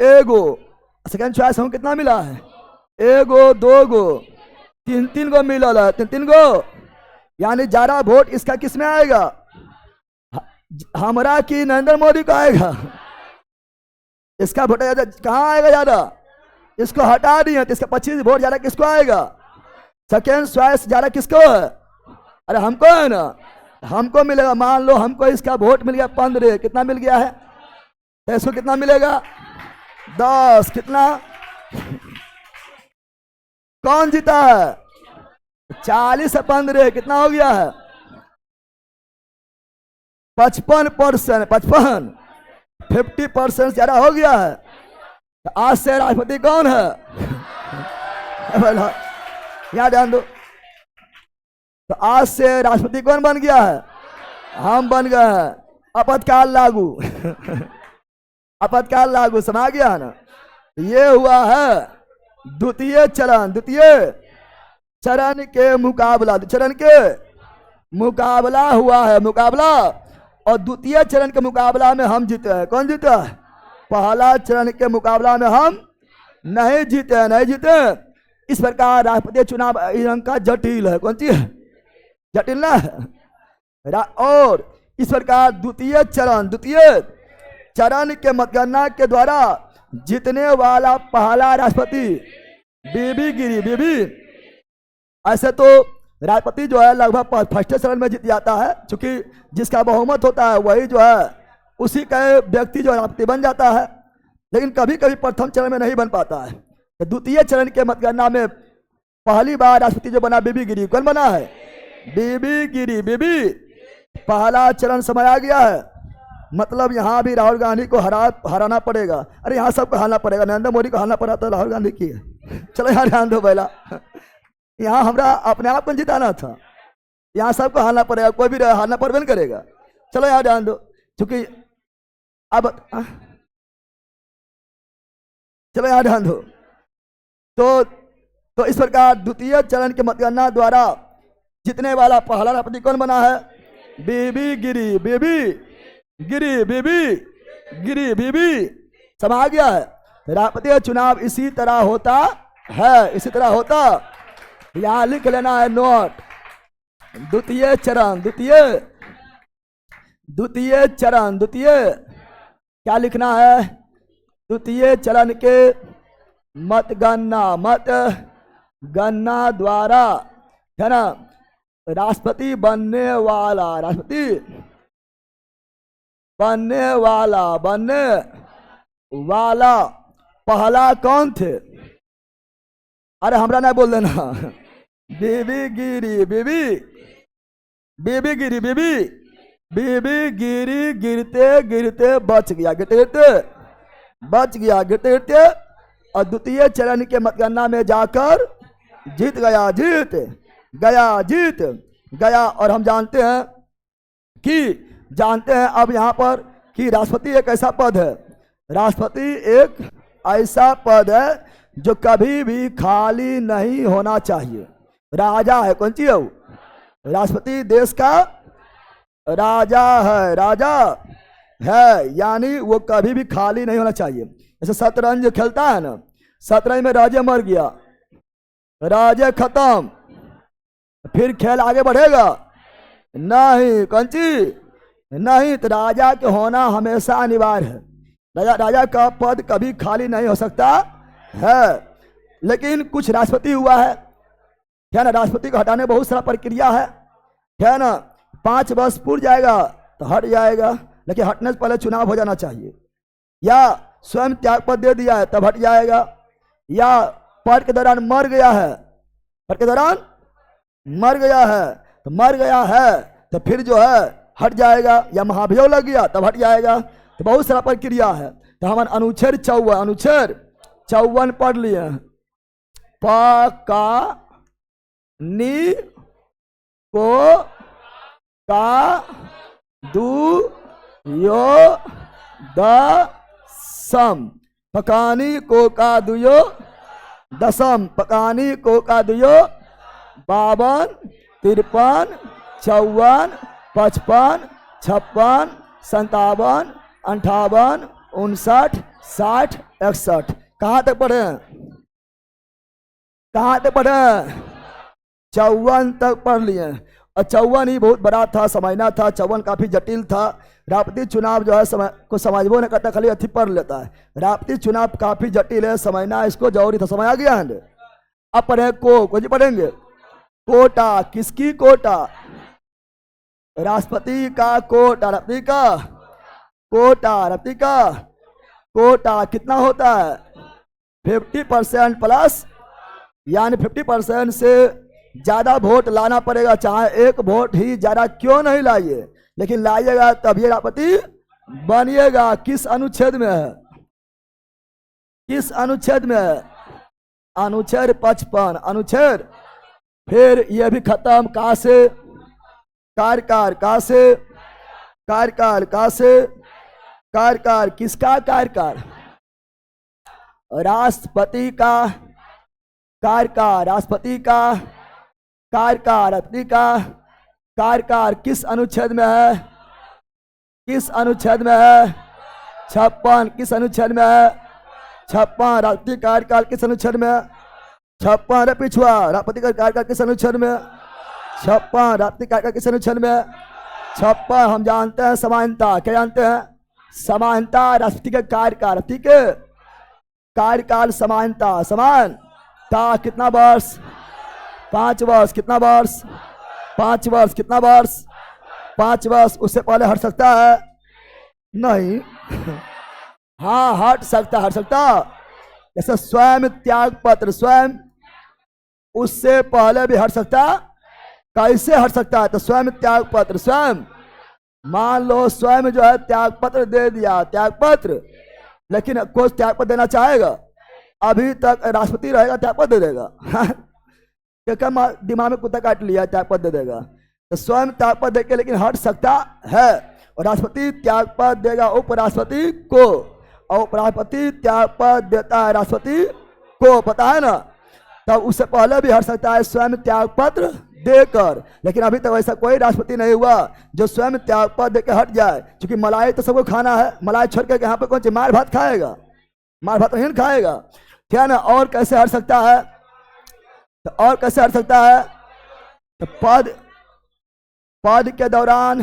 एगो। सेकेंड चॉइस हम कितना मिला है, एगो, 2 गो, 3 गो मिला है, 3 गो। यानी ज्यादा वोट इसका किस में आएगा, हमारा कि नरेंद्र मोदी का आएगा। इसका वोट ज्यादा कहाँ आएगा, ज्यादा इसको हटा दिए तो इसका 25 वोट ज्यादा किसको आएगा, सेकेंड चॉइस ज्यादा किसको है, अरे हमको है ना, हमको मिलेगा। मान लो हमको इसका वोट मिल गया 15, कितना मिल गया है, तो इसको कितना मिलेगा 10। कितना, कौन जीता है 40 से 15 कितना हो गया है 55%, 50% ज्यादा हो गया है। तो आज से राष्ट्रपति कौन है यहाँ ध्यान दो। तो आज से राष्ट्रपति कौन बन गया है, हम बन गए हैं। आपातकाल लागू आपातकाल लागू, समझ गया है ना। ये हुआ है द्वितीय चरण के मुकाबला, चरण के मुकाबला हुआ है, मुकाबला। और द्वितीय चरण के मुकाबला में हम जीते हैं। कौन जीता है, पहला चरण के मुकाबला में हम नहीं जीते। इस प्रकार राष्ट्रपति चुनाव इनका जटिल है, कौन सी है, जटिल ना है। और इस प्रकार द्वितीय चरण के मतगणना के द्वारा जीतने वाला पहला राष्ट्रपति बीबी। ऐसे तो राष्ट्रपति जो है लगभग फर्स्ट चरण में जीत जाता है, क्योंकि जिसका बहुमत होता है वही जो है उसी का व्यक्ति जो राष्ट्रपति बन जाता है। लेकिन कभी कभी प्रथम चरण में नहीं बन पाता है। तो द्वितीय चरण के मतगणना में पहली बार राष्ट्रपति जो बना बीबी गिरी, कौन बना है, बीबी। पहला चरण समय आ गया है, मतलब यहाँ भी राहुल गांधी को हराना पड़ेगा। अरे यहाँ सबको हराना पड़ेगा, नरेंद्र मोदी को हराना पड़ा तो राहुल गांधी की है। चलो यहाँ ध्यान दो पहला, यहाँ हमरा अपने आप को जिताना था, यहाँ सबको हारना पड़ेगा, कोई भी हारना पड़बे नहीं करेगा। चलो यहाँ ध्यान दो, क्योंकि अब चलो यहाँ ध्यान दो। तो इस प्रकार द्वितीय चरण के मतगणना द्वारा जीतने वाला पहला राष्ट्रपति कौन बना है, बीबी गिरी। समझ गया है। राष्ट्रपति चुनाव इसी तरह होता है, यहाँ लिख लेना है नोट। द्वितीय चरण क्या लिखना है, द्वितीय चरण के मतगणना द्वारा, है ना, राष्ट्रपति बनने वाला, राष्ट्रपति बनने वाला, बनने वाला पहला कौन थे? अरे हमरा ना बोल देना। बीबी गिरी, बीबी बीबी गिरी, बीबी बीबी गिरी, गिरते गिरते बच गया, गिरते गिरते बच गया, गिरते गिरते और द्वितीय चरण के मतगणना में जाकर जीत गया, जीत गया, जीत गया। और हम जानते हैं अब यहाँ पर कि राष्ट्रपति एक ऐसा पद है, राष्ट्रपति एक ऐसा पद है जो कभी भी खाली नहीं होना चाहिए। राजा है, कौन चीज है वो? राष्ट्रपति देश का राजा है, राजा है, यानी वो कभी भी खाली नहीं होना चाहिए। जैसे शतरंज खेलता है ना, शतरंज में राजा मर गया, राजा खत्म, फिर खेल आगे बढ़ेगा नहीं, कंची नहीं। तो राजा के होना हमेशा अनिवार्य है। राजा का पद कभी खाली नहीं हो सकता है। लेकिन कुछ राष्ट्रपति हुआ है, क्या ना, राष्ट्रपति को हटाने बहुत सारा प्रक्रिया है, क्या ना। 5 वर्ष पूर्ण जाएगा तो हट जाएगा, लेकिन हटने से पहले चुनाव हो जाना चाहिए, या स्वयं त्याग पद दे दिया है तब हट जाएगा, या पद के दौरान मर गया है, पद के दौरान मर गया है तो मर गया है तो फिर जो है हट जाएगा, या महाभियोग लग गया तब हट जाएगा। तो बहुत सारा प्रक्रिया है। तो हम अनुच्छेद 54 पढ़ लिए। प का नी को का दू यो द सम, पकानी को का दुयो दसम, पकानी को का दुयो 52, 53, 54, 55, 56, 57, 58, 59, 60, 61। कहाँ तक पढ़े? कहाँ तक पढ़े? 54 तक पढ़ लिए। और 54 ही बहुत बड़ा था, समझना था। 54 काफी जटिल था। राष्ट्रपति चुनाव जो है को समझबो नहीं करता, खाली अथी पढ़ लेता है। राष्ट्रपति चुनाव काफी जटिल है, समझना इसको जरूरी था। समझ आ गया है? अब पढ़े को जी पढ़ेंगे। कोटा, किसकी कोटा? राष्ट्रपति का कोटा, राष्ट्रपति का कोटा, राष्ट्रपति का कोटा कितना होता है? 50% प्लस, यानी 50% से ज्यादा वोट लाना पड़ेगा, चाहे एक वोट ही ज्यादा क्यों नहीं लाइए, लेकिन लाइएगा तभी राष्ट्रपति बनिएगा। किस अनुच्छेद में है? किस अनुच्छेद में है? अनुच्छेद 55 अनुच्छेद। फिर यह भी खत्म। कहा से? कार्यकाल, कहा से? कार्यकाल, कहा से? कार्यकाल, किसका कार्यकाल? राष्ट्रपति का कार्यकाल, राष्ट्रपति का कार्यकाल, राष्ट्रपति का कार्यकाल किस अनुच्छेद में है? किस अनुच्छेद में है? 56। किस अनुच्छेद में है? 56। राष्ट्रपति कार्यकाल किस अनुच्छेद में? 56। अरे पिछुआ, राष्ट्रपति का कार्यकाल किस अनुच्छेद में? 56। राष्ट्रपति कार्यकाल किस अनुच्छेद में? 56। हम जानते हैं समानता, क्या जानते हैं? समानता। राष्ट्रपति के कार्यकाल, राष्ट्रपति के कार्यकाल समानता, समानता कितना वर्ष? 5 वर्ष। कितना वर्ष? 5 वर्ष। कितना वर्ष? 5 वर्ष। उससे पहले हट सकता है? नहीं। हाँ हट सकता, हट सकता। जैसे स्वयं त्याग पत्र, स्वयं उससे पहले भी हट सकता। कैसे हट सकता है? तो स्वयं त्याग पत्र, स्वयं मान लो स्वयं जो है त्याग पत्र दे दिया, त्याग पत्र, लेकिन कोई त्याग पत्र देना चाहेगा, अभी तक राष्ट्रपति रहेगा त्याग पत्र दे देगा। क्या दिमाग में कुत्ता काट लिया, त्याग पत्र दे देगा। तो स्वयं त्याग पत्र देके लेकिन हट सकता है। और राष्ट्रपति त्याग पत्र देगा उपराष्ट्रपति को, और उपराष्ट्रपति त्याग पत्र देता है राष्ट्रपति को, पता है ना। तब उससे पहले भी हट सकता है स्वयं त्याग पत्र देकर, लेकिन अभी तक ऐसा कोई राष्ट्रपति नहीं हुआ जो स्वयं त्याग पत्र देकर हट जाए। क्योंकि मलाई तो सबको खाना है, मलाई छोड़ के यहाँ पे कौन सी मार भात खाएगा? मार भात नहीं खाएगा, ठीक है ना। और कैसे हट सकता है? तो और कैसे हट सकता है? तो पद के दौरान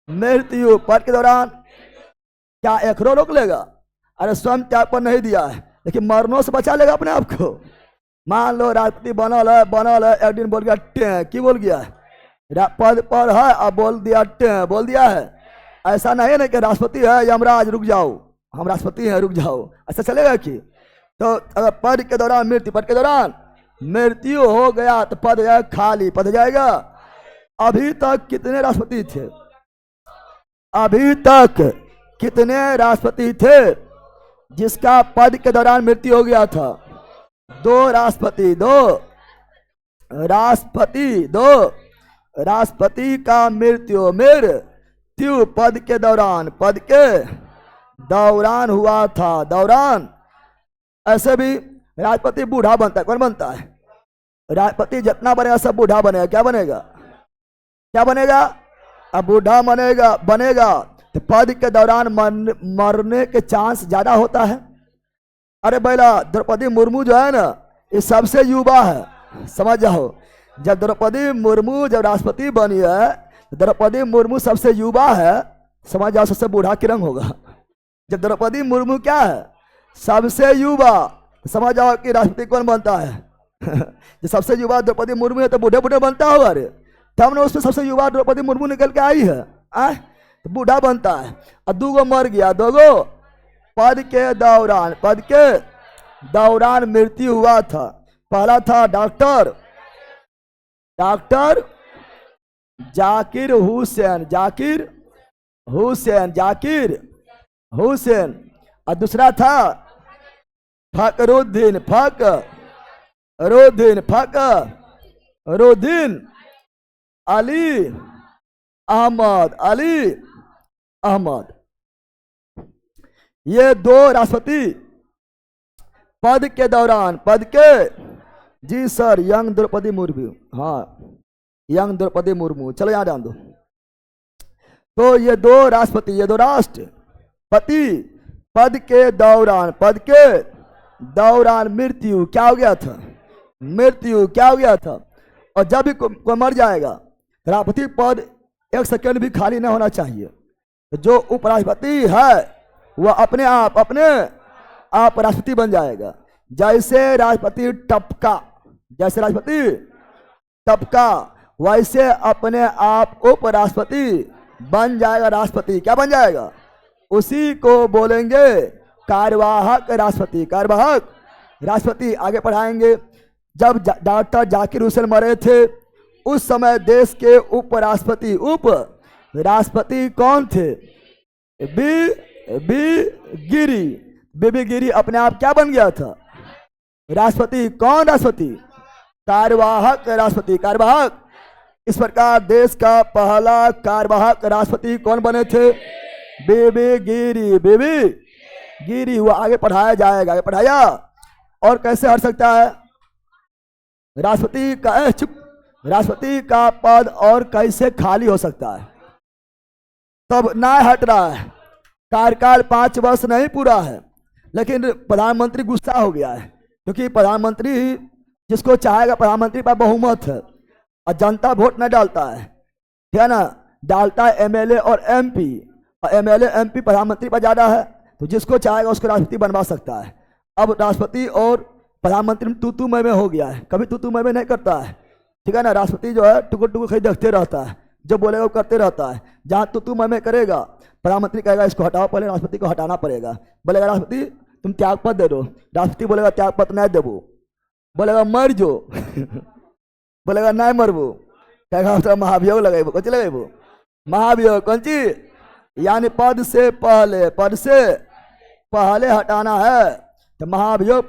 मृत्यु, पद के दौरान क्या एक रोक लेगा? अरे स्वयं त्याग पत्र नहीं दिया है, लेकिन मरनों से बचा लेगा अपने आप को। मान लो राष्ट्रपति बनल है, एक दिन बोल गया, की बोल गया पद पर है, अब बोल दिया है। ऐसा नहीं है ना कि राष्ट्रपति है यमराज रुक जाओ, हम राष्ट्रपति हैं रुक जाओ, ऐसा चलेगा कि? तो अगर पद के दौरान मृत्यु, पद के दौरान मृत्यु हो गया तो पद जाएगा खाली, पद जाएगा। अभी तक कितने राष्ट्रपति थे? अभी तक कितने राष्ट्रपति थे जिसका पद के दौरान मृत्यु हो गया था? 2 राष्ट्रपति, 2 राष्ट्रपति का मृत्यु पद के दौरान हुआ था। दौरान ऐसे भी राष्ट्रपति बूढ़ा बनता है, कौन बनता है? राष्ट्रपति जितना बनेगा सब बूढ़ा बनेगा। क्या बनेगा? क्या बनेगा? अब बूढ़ा बनेगा तो पद के दौरान मरने के चांस ज्यादा होता है। अरे बैला, द्रौपदी मुर्मू जो है ना, ये सबसे युवा है, समझ जाओ। जब द्रौपदी मुर्मू जब राष्ट्रपति बनी है, द्रौपदी मुर्मू सबसे युवा है, समझ जाओ सबसे बूढ़ा किरंग होगा। जब द्रौपदी मुर्मू क्या है? सबसे युवा, समझ जाओ कि राष्ट्रपति कौन बनता है? जो सबसे युवा द्रौपदी मुर्मू है तो बूढ़े बूढ़े बनता होगा। अरे तब ना उसमें सबसे युवा द्रौपदी मुर्मू निकल के आई है, तो बूढ़ा बनता है। और 2 मर गया, 2 पद के दौरान मृत्यु हुआ था। पहला था डॉक्टर जाकिर हुसैन, और दूसरा था फकरुद्दीन अली अहमद। ये 2 राष्ट्रपति पद के जी सर, यंग द्रौपदी मुर्मू, हाँ यंग द्रौपदी मुर्मू, चलो यहां डाल दो। तो ये 2 राष्ट्रपति, ये 2 राष्ट्रपति पद के दौरान मृत्यु क्या हो गया था? और जब भी कोई मर जाएगा, राष्ट्रपति पद 1 सेकंड भी खाली ना होना चाहिए। तो जो उपराष्ट्रपति है वह अपने आप राष्ट्रपति बन जाएगा। जैसे राष्ट्रपति टपका, वैसे अपने आप उपराष्ट्रपति बन जाएगा। राष्ट्रपति क्या बन जाएगा? उसी को बोलेंगे कार्यवाहक राष्ट्रपति। आगे पढ़ाएंगे। जब डॉक्टर जाकिर हुसैन मरे थे, उस समय देश के उपराष्ट्रपति कौन थे? बीबी गिरी अपने आप क्या बन गया था? राष्ट्रपति। कौन राष्ट्रपति? कार्यवाहक राष्ट्रपति। इस प्रकार देश का पहला कार्यवाहक राष्ट्रपति कौन बने थे? बीबी गिरी। वो आगे पढ़ाया जाएगा, आगे पढ़ाया। और कैसे हट सकता है राष्ट्रपति का पद, और कैसे खाली हो सकता है? तब ना हट रहा है, कार्यकाल 5 वर्ष नहीं पूरा है, लेकिन प्रधानमंत्री गुस्सा हो गया है, क्योंकि प्रधानमंत्री जिसको चाहेगा, प्रधानमंत्री पर बहुमत है और जनता वोट नहीं डालता है, ठीक है ना, डालता है एमएलए और एमपी, और एमएलए एमपी प्रधानमंत्री पर ज्यादा है, तो जिसको चाहेगा उसको राष्ट्रपति बनवा सकता है। अब राष्ट्रपति और प्रधानमंत्री में तू मैं हो गया है, कभी तू मैं नहीं करता है, ठीक है ना। राष्ट्रपति जो है टुकुर टुकुर खरीद देखते रहता है, जो बोलेगा वो करते रहता है। जहाँ तू मैं करेगा, प्रधानमंत्री कहेगा इसको हटाओ, पहले राष्ट्रपति को हटाना पड़ेगा। बोलेगा राष्ट्रपति तुम त्याग पद दे दो, राष्ट्रपति बोलेगा त्याग पद नहीं देबो, बोलेगा मर जो बोलेगा नहीं मरबो, कहेगा महाभियोग लगेबो, कौन सी लगेबो? महाभियोग। कौन सी? यानी पद से पहले हटाना है, तो महाभियोग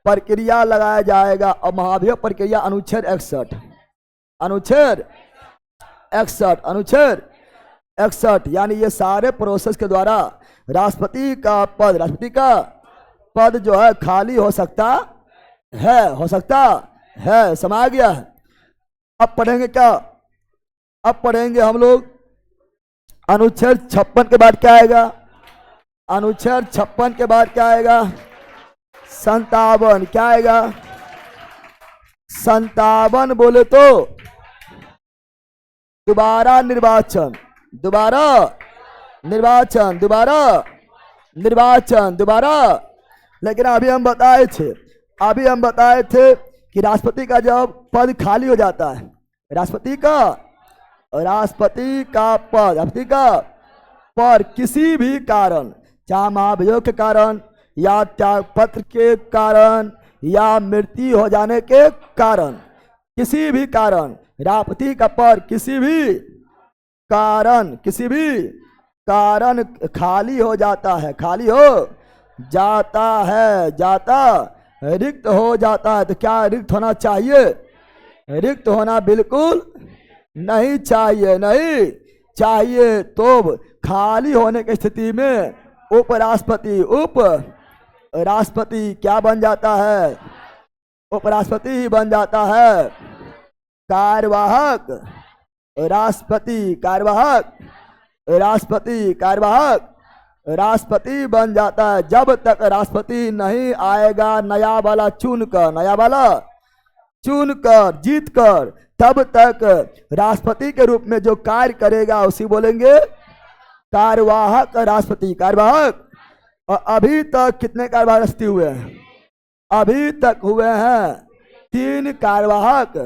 प्रक्रिया लगाया जाएगा। और महाभियोग प्रक्रिया अनुच्छेद 61 यानी ये सारे प्रोसेस के द्वारा राष्ट्रपति का पद जो है खाली हो सकता है। समा गया है। अब पढ़ेंगे क्या? अब पढ़ेंगे हम लोग अनुच्छेद 56 के बाद क्या आएगा? अनुच्छेद 56 के बाद क्या आएगा? 57। क्या आएगा? 57 बोले तो दोबारा निर्वाचन। लेकिन अभी हम बताए थे कि राष्ट्रपति का जब पद खाली हो जाता है, राष्ट्रपति का पद, राष्ट्रपति का पर किसी भी कारण, चाहे महाभियोग के कारण या त्याग पत्र के कारण या मृत्यु हो जाने के कारण, किसी भी कारण राष्ट्रपति का पद किसी भी कारण खाली हो जाता है, खाली हो जाता है, रिक्त हो जाता है। तो क्या रिक्त होना चाहिए? रिक्त होना बिल्कुल नहीं चाहिए। तो खाली होने की स्थिति में उपराष्ट्रपति क्या बन जाता है? उपराष्ट्रपति ही बन जाता है। कार्यवाहक राष्ट्रपति बन जाता है। जब तक राष्ट्रपति नहीं आएगा नया वाला चुनकर जीतकर, तब तक राष्ट्रपति के रूप में जो कार्य करेगा उसी बोलेंगे कार्यवाहक राष्ट्रपति। कार्यवाहक। और अभी तक कितने कार्यवाहक राष्ट्रपति हुए हैं? अभी तक हुए हैं 3 कार्यवाहक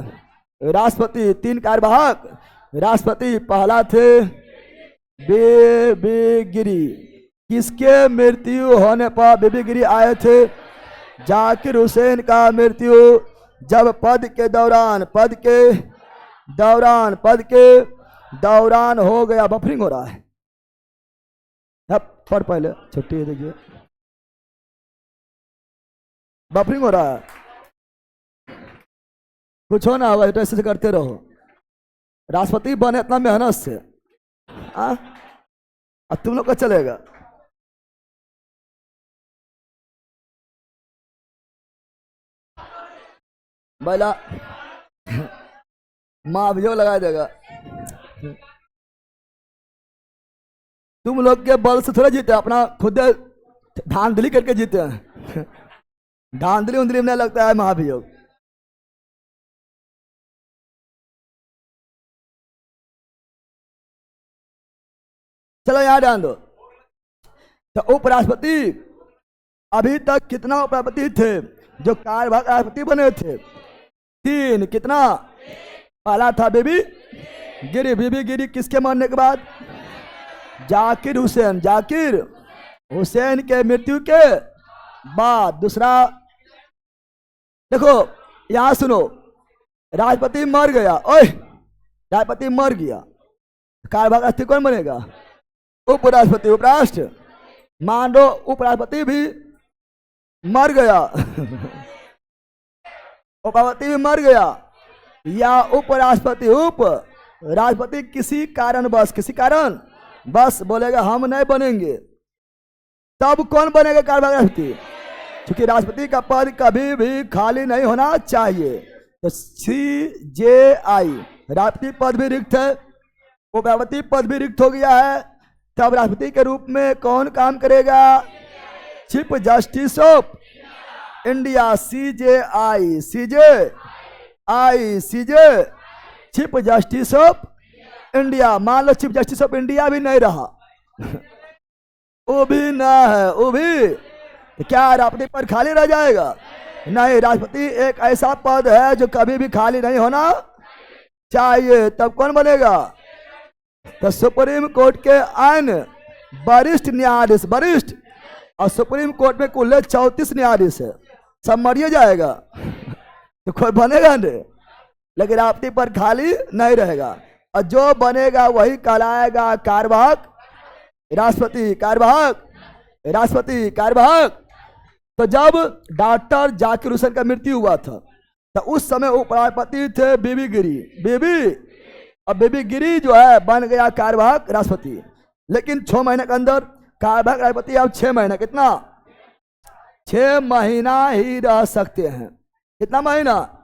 राष्ट्रपति। 3 कार्यवाहक राष्ट्रपति। पहला थे बीबी गिरी। किसके मृत्यु होने पर बीबी गिरी आए थे? जाकिर हुसैन का मृत्यु जब पद के दौरान हो गया। बफरिंग हो रहा है, पढ़ पहले, छुट्टी है, देखिए बफरिंग हो रहा है। कुछ हो ना होगा, ऐसे से करते रहो। राष्ट्रपति बने इतना मेहनत से, अब तुम लोग का चलेगा। बैला माँ भी लगा देगा। तुम लोग के बल से थोड़ा जीते, अपना खुद धांधली करके जीते हैं। धांधली उंधली में नहीं लगता है महाभियोग। चलो यहां ध्यान दो। तो उपराष्ट्रपति, अभी तक कितना उपराष्ट्रपति थे जो कार्यवाहक राष्ट्रपति बने थे? 3। कितना? पहला था बीबी गिरी। किसके मरने के बाद? जाकिर हुसैन के मृत्यु के बाद। दूसरा, देखो यहां सुनो, राष्ट्रपति मर गया। राष्ट्रपति मर गया, कार्यवाहक राष्ट्रपति कौन बनेगा? उपराष्ट्रपति। मान लो उपराष्ट्रपति भी मर गया उपराष्ट्रपति भी मर गया, या राष्ट्रपति किसी कारण बस बोलेगा हम नहीं बनेंगे, तब कौन बनेगा कार्यवाहक राष्ट्रपति? क्योंकि राष्ट्रपति का पद कभी भी खाली नहीं होना चाहिए। तो CJI, राष्ट्रपति पद भी रिक्त है, उपराष्ट्रपति पद भी रिक्त हो गया है। तब राष्ट्रपति के रूप में कौन काम करेगा? Chief justice of India, CJI, chief justice of India. मान लो चीफ जस्टिस ऑफ इंडिया भी नहीं रहा, वो भी ना है, वो भी, क्या राष्ट्रपति पद खाली रह जाएगा? नहीं, राष्ट्रपति एक ऐसा पद है जो कभी भी खाली नहीं होना चाहिए। तब कौन बनेगा? तो सुप्रीम कोर्ट के आइन वरिष्ठ न्यायाधीश, और सुप्रीम कोर्ट में कुल 34 न्यायाधीश है, सब मरिए जाएगा तो कोई बनेगा नहीं, लेकिन राष्ट्रपति पर खाली नहीं रहेगा। और जो बनेगा वही कहलाएगा कार्यवाहक राष्ट्रपति। तो जब डॉक्टर जाकिर हुसैन का मृत्यु हुआ था, तो उस समय उपराष्ट्रपति थे बीबी गिरी। अब बीबी गिरी जो है बन गया कार्यवाहक राष्ट्रपति, लेकिन 6 महीने के अंदर कार्यवाहक राष्ट्रपति अब 6 महीना, कितना? 6 महीना ही रह सकते हैं। कितना महीना?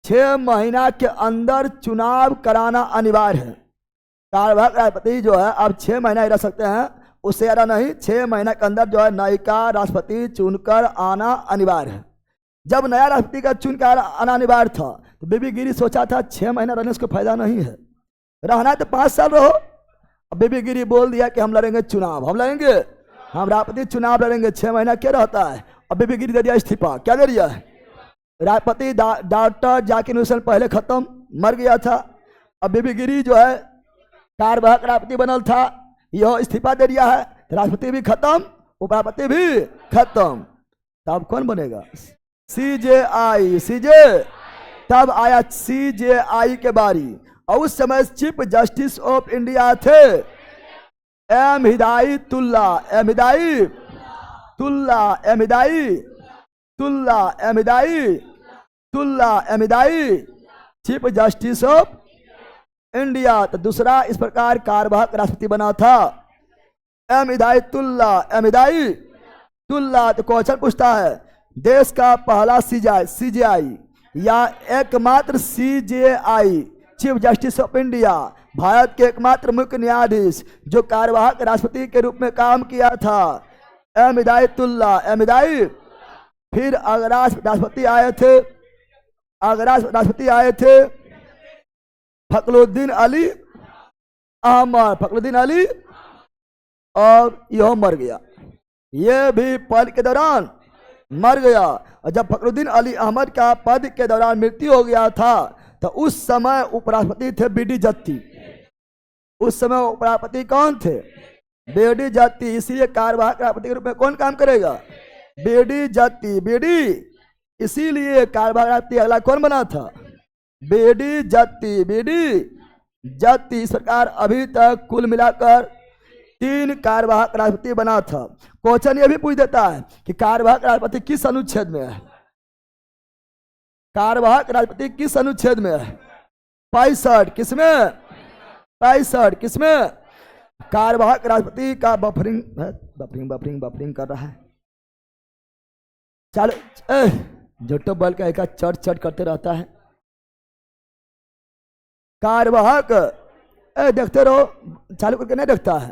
6 महीना के अंदर चुनाव कराना अनिवार्य है। कार्यवाहक राष्ट्रपति जो है अब 6 महीना ही रह सकते हैं, उससे ज्यादा नहीं। 6 महीना के अंदर जो है नयिका राष्ट्रपति चुनकर आना अनिवार्य है। जब नया राष्ट्रपति का चुनकर आना अनिवार्य था, तो बीबी गिरी सोचा था 6 महीना रहने से कोई फायदा नहीं है, रहना है तो 5 साल रहो। अब बीबी गिरी बोल दिया कि हम लड़ेंगे चुनाव, हम राष्ट्रपति चुनाव लड़ेंगे, 6 महीना क्या रहता है। अब बीबी गिरी दे दिया इस्तीफा। क्या दे दिया है? राष्ट्रपति डॉक्टर जाकिर हुसैन पहले खत्म, मर गया था। अब बीबी गिरी जो है कार्यवाहक राष्ट्रपति बनल था, यह इस्तीफा दे दिया है, राष्ट्रपति भी खत्म, उपराष्ट्रपति भी खत्म। तब कौन बनेगा? CJI, CJ. तब आया सीजेआई के बारी, और उस समय चीफ जस्टिस ऑफ इंडिया थे M Hidayatullah, M Hidayatullah, M Hidayatullah, M Hidayatullah, M Hidayat, chief justice of India. तो दूसरा इस प्रकार कार्यवाहक राष्ट्रपति बना था एम हिदायतुल्ला, एम हिदायतुल्ला। तो क्वेश्चन पूछता है, देश का पहला सीजेआई या एकमात्र CJI, chief justice of India, Bharat के एकमात्र मुख्य न्यायाधीश जो कार्यवाहक राष्ट्रपति के रूप में काम किया था, एम हिदायतुल्ला, एम हिदायत। फिर आगरा राष्ट्रपति आए थे, आगरा राष्ट्रपति आए थे फखरुद्दीन अली अहमद, फखरुद्दीन अली, और यह मर गया, यह भी पद के दौरान मर गया। और जब फखरुद्दीन अली अहमद का पद के दौरान मृत्यु हो गया था, तो उस समय उपराष्ट्रपति थे बीडी जत्ती। उस समय उपराष्ट्रपति कौन थे? बीडी जत्ती। इसीलिए कार्यवाहक राष्ट्रपति के रूप में कौन काम करेगा? BD Jatti, BD. इसीलिए कार्यवाहक राष्ट्रपति अगला कौन बना था? BD Jatti, BD Jatti. इस प्रकार अभी तक कुल मिलाकर 3 कार्यवाहक राष्ट्रपति बना था। क्वेश्चन ये भी पूछ देता है कि कार्यवाहक राष्ट्रपति किस अनुच्छेद में है? कार्यवाहक राष्ट्रपति किस अनुच्छेद में है? 65। किसमें? 65। किसमें? कार्यवाहक राष्ट्रपति का बफरिंग बफरिंग बफरिंग बफरिंग कर रहा है। चलो झुट्टो बल का एक चट चट करते रहता है। कार्यवाहक देखते रहो, चालू करके नहीं देखता है।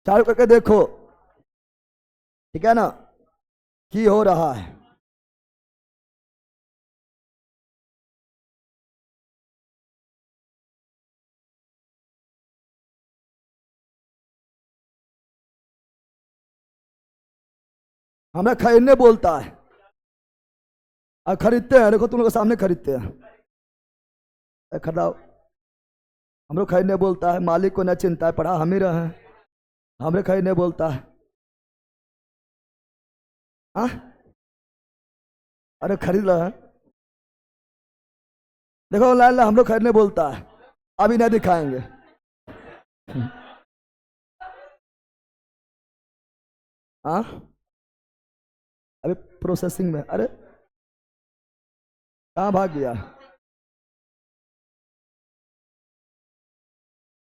चालू करके देखो, ठीक है ना, की हो रहा है। हमें खरीदने बोलता है और खरीदते हैं। देखो तुम लोग सामने खरीदते हैं, खरीदाओ। हम लोग खरीदने बोलता है, मालिक को न चिंता है, पढ़ा हम ही रहे हैं, हमें खरीदने बोलता है। अरे खरीद रहे हैं, देखो ऑनलाइन हम लोग खरीदने बोलता है, अभी नहीं दिखाएंगे। अभी प्रोसेसिंग में। अरे कहाँ भाग गया?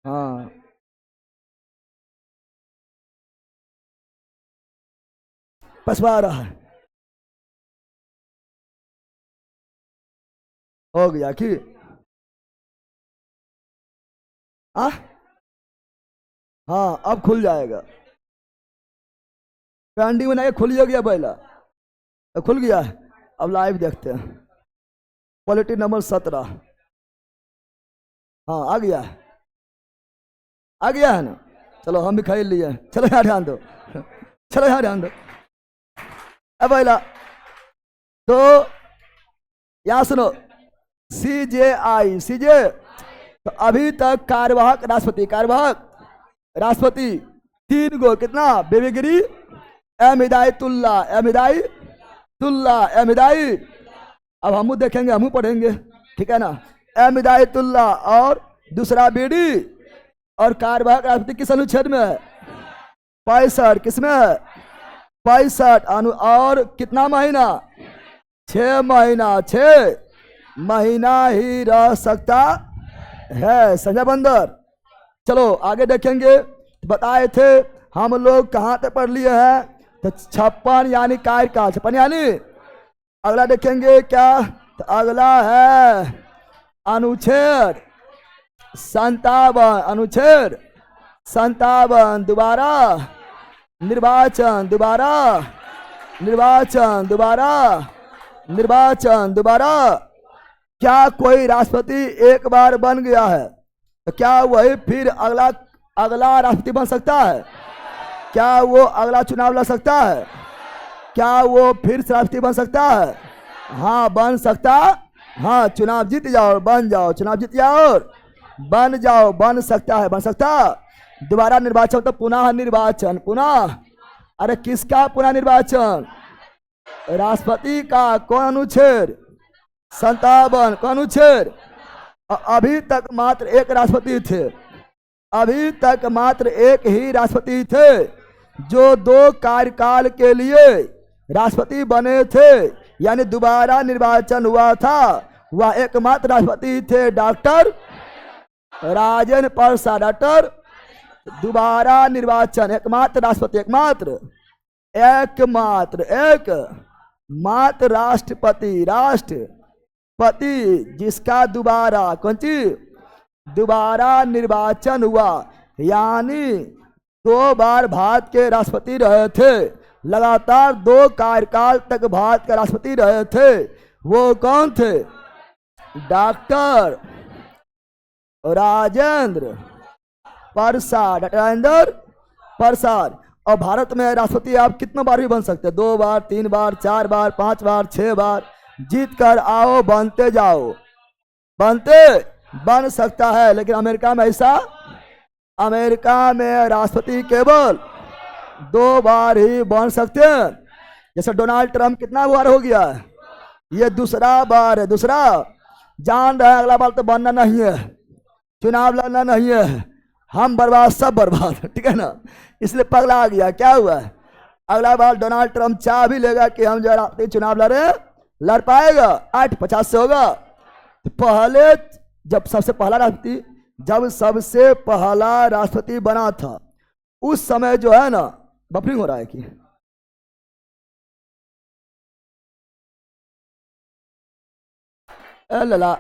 हाँ पछवा रहा है, हो गया कि हाँ अब खुल जाएगा। पेंडिंग में नहीं, खुल गया पहला, खुल गया है। अब लाइव देखते हैं। Quality number 17। हाँ आ गया है, आ गया है ना। चलो हम भी खरीद लिए। चलो यहाँ ध्यान दो, चलो यहाँ ध्यान दो। अब पहला तो यहाँ सुनो, सीजेआई, सीजे। तो अभी तक कार्यवाहक राष्ट्रपति, कार्यवाहक राष्ट्रपति 3 गो, कितना? VV Giri, M Hidayatullah, M Hidayatullah, M Hidayat. अब हम देखेंगे, हम पढ़ेंगे, ठीक है ना। एम हिदायतुल्ला और दूसरा बीडी। और कार्यवाहक राष्ट्रपति किस अनुच्छेद में है? 65। किसमें है? 65 और कितना महीना? 6 महीना, 6 महीना ही रह सकता है। संजय बंदर। चलो आगे देखेंगे। बताए थे हम लोग कहाँ तक पढ़ लिए हैं, तो 56 यानी कार्य का 56 यानी। अगला देखेंगे क्या, तो अगला है अनुच्छेद 57, अनुच्छेद 57। दोबारा निर्वाचन, दोबारा निर्वाचन, दोबारा निर्वाचन, दोबारा। क्या कोई राष्ट्रपति एक बार बन गया है तो क्या वही फिर अगला राष्ट्रपति बन सकता है? क्या वो अगला चुनाव लड़ सकता है? क्या वो फिर से राष्ट्रपति बन सकता है? हाँ बन सकता। हाँ चुनाव जीत जाओ बन जाओ, चुनाव जीत जाओ बन जाओ, बन सकता है, बन सकता। दोबारा निर्वाचन तो पुनः निर्वाचन, पुनः। अरे किसका पुनः निर्वाचन? राष्ट्रपति का। कौन अनुच्छेद? 57। कौन अनुच्छेद? अभी तक मात्र एक राष्ट्रपति थे, अभी तक मात्र एक ही राष्ट्रपति थे जो 2 कार्यकाल के लिए राष्ट्रपति बने थे, यानी दोबारा निर्वाचन हुआ था। वह एकमात्र राष्ट्रपति थे डॉक्टर राजेंद्र प्रसाद। डॉक्टर दोबारा निर्वाचन, एकमात्र राष्ट्रपति, एकमात्र राष्ट्रपति, राष्ट्रपति जिसका दोबारा कौन सी दोबारा निर्वाचन हुआ, यानी 2 बार भारत के राष्ट्रपति रहे थे, लगातार 2 कार्यकाल तक भारत के राष्ट्रपति रहे थे। वो कौन थे? Doctor Rajendra Prasad, doctor Rajendra Prasad. और भारत में राष्ट्रपति आप कितने बार भी बन सकते हैं, 2 बार, 3 बार, 4 बार, 5 बार, 6 बार, जीत कर आओ, बनते जाओ, बन सकता है। लेकिन अमेरिका में ऐसा, अमेरिका में राष्ट्रपति केवल 2 बार ही बन सकते हैं। जैसे डोनाल्ड ट्रंप कितना बार हो गया है, ये दूसरा बार है, दूसरा। जान रहे अगला बार तो बनना नहीं है, चुनाव लड़ना नहीं है, हम बर्बाद, सब बर्बाद, ठीक है ना। इसलिए पगला आ गया। क्या हुआ? अगला बार डोनाल्ड ट्रंप चाह भी लेगा कि हम जो राष्ट्रपति चुनाव लड़ पाएगा, 850 से होगा। तो पहले जब सबसे पहला राष्ट्रपति बना था, उस समय जो है ना, बफरिंग हो रहा है कि लला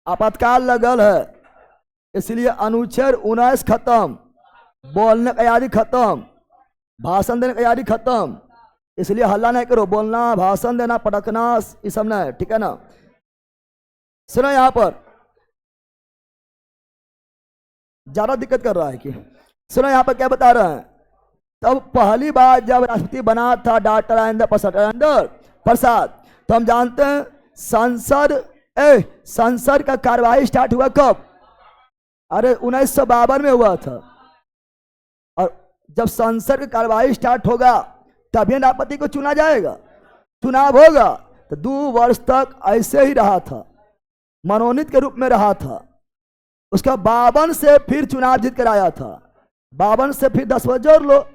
आपातकाल लगल है, इसलिए अनुच्छेद 19 खत्म, बोलने का आजादी खत्म, भाषण देने का आजादी खत्म। इसलिए हल्ला नहीं करो, बोलना, भाषण देना, पटकना, ये सब नहीं, ठीक है ना। सुनो यहां पर ज्यादा दिक्कत कर रहा है कि सुनो यहां पर क्या बता रहे हैं। तब पहली बार जब राष्ट्रपति बना था डॉक्टर राजेंद्र प्रसाद, तो हम जानते हैं संसद का कार्यवाही स्टार्ट हुआ कब? अरे 1952 में हुआ था। और जब संसद की कार्यवाही स्टार्ट होगा तभी राष्ट्रपति को चुना जाएगा, चुनाव होगा। तो 2 वर्ष तक ऐसे ही रहा था, मनोनीत के रूप में रहा था। उसका 52 से फिर चुनाव जीत कर आया था, 52 से फिर 10 वर्ष जोड़ लो,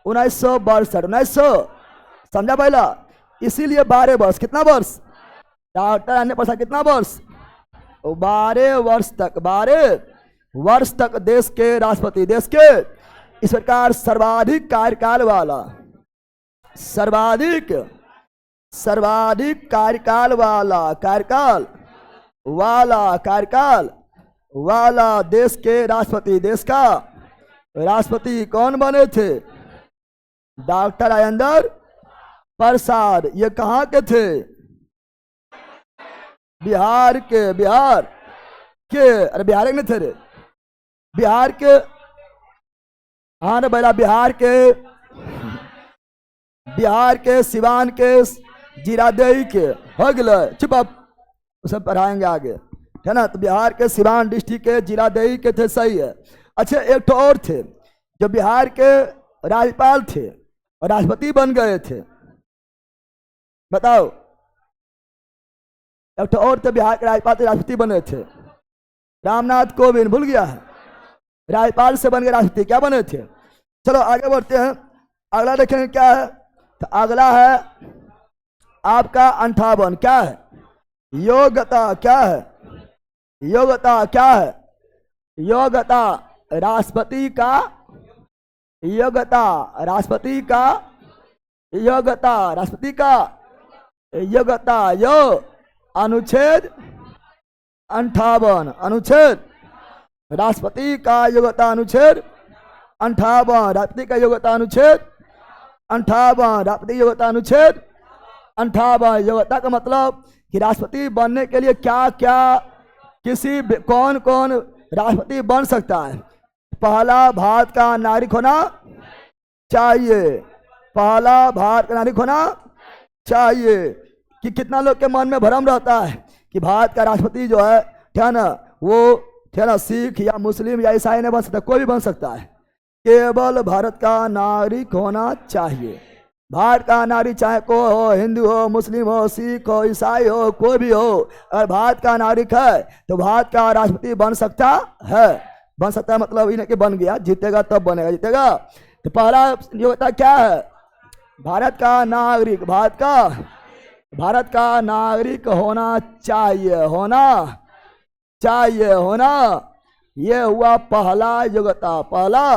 1962, समझा पहला। इसीलिए 12 वर्ष, कितना वर्ष? डॉक्टर राजेंद्र प्रसाद कितना वर्ष? 12 वर्ष तक देश के राष्ट्रपति, देश के इस प्रकार सर्वाधिक कार्यकाल वाला, सर्वाधिक कार्यकाल वाला देश के राष्ट्रपति, देश का राष्ट्रपति कौन बने थे? डॉक्टर राजेंद्र प्रसाद। ये कहाँ के थे? बिहार के। अरे बिहार के नहीं थे रे, बिहार के। हाँ ना बेला, बिहार के सिवान के, जीरादेई के, हो गए चुप, आप सब पढ़ाएंगे आगे, है ना। तो बिहार के सिवान डिस्ट्रिक्ट के, जीरादेई के थे, सही है। अच्छा एक तो और थे जो बिहार के राज्यपाल थे और राष्ट्रपति बन गए थे, बताओ। एक तो और थे बिहार के राज्यपाल थे, राष्ट्रपति बने थे, रामनाथ कोविंद, भूल गया है, राज्यपाल से बन गए राष्ट्रपति, क्या बने थे। चलो आगे बढ़ते हैं, अगला देखेंगे क्या है। तो अगला है आपका 58, क्या है? योग्यता। क्या है योग्यता? क्या है योग्यता? राष्ट्रपति का योग्यता, राष्ट्रपति का योग्यता, राष्ट्रपति का योग्यता। यो अनुच्छेद 58, अनुच्छेद राष्ट्रपति का योग्यता अनुच्छेद 58, राष्ट्रपति का योग्यता अनुच्छेद 58, राष्ट्रपति योग्यता अनुच्छेद 58। योग्यता का मतलब कि राष्ट्रपति बनने के लिए क्या क्या, कौन राष्ट्रपति बन सकता है। पहला भारत का नागरिक होना चाहिए, पहला भारत का नागरिक होना चाहिए। कि कितना लोग के मन में भ्रम रहता है कि भारत का राष्ट्रपति जो है, ठीक है ना, वो ठीक है ना, सिख या मुस्लिम या ईसाई नहीं बन सकता, कोई भी बन सकता है। केवल भारत का नागरिक होना चाहिए। भारत का नागरिक चाहे कोई हो, हिंदू हो, मुस्लिम हो, सिख हो, ईसाई हो, कोई भी हो, अगर भारत का नागरिक है तो भारत का राष्ट्रपति बन सकता है। बन सकता है मतलब इन्हें कि बन गया, जीतेगा तब बनेगा, जीतेगा। तो पहला योग्यता क्या है? भारत का नागरिक, भारत का नागरिक होना चाहिए, होना चाहिए, होना। ये हुआ पहला योग्यता, पहला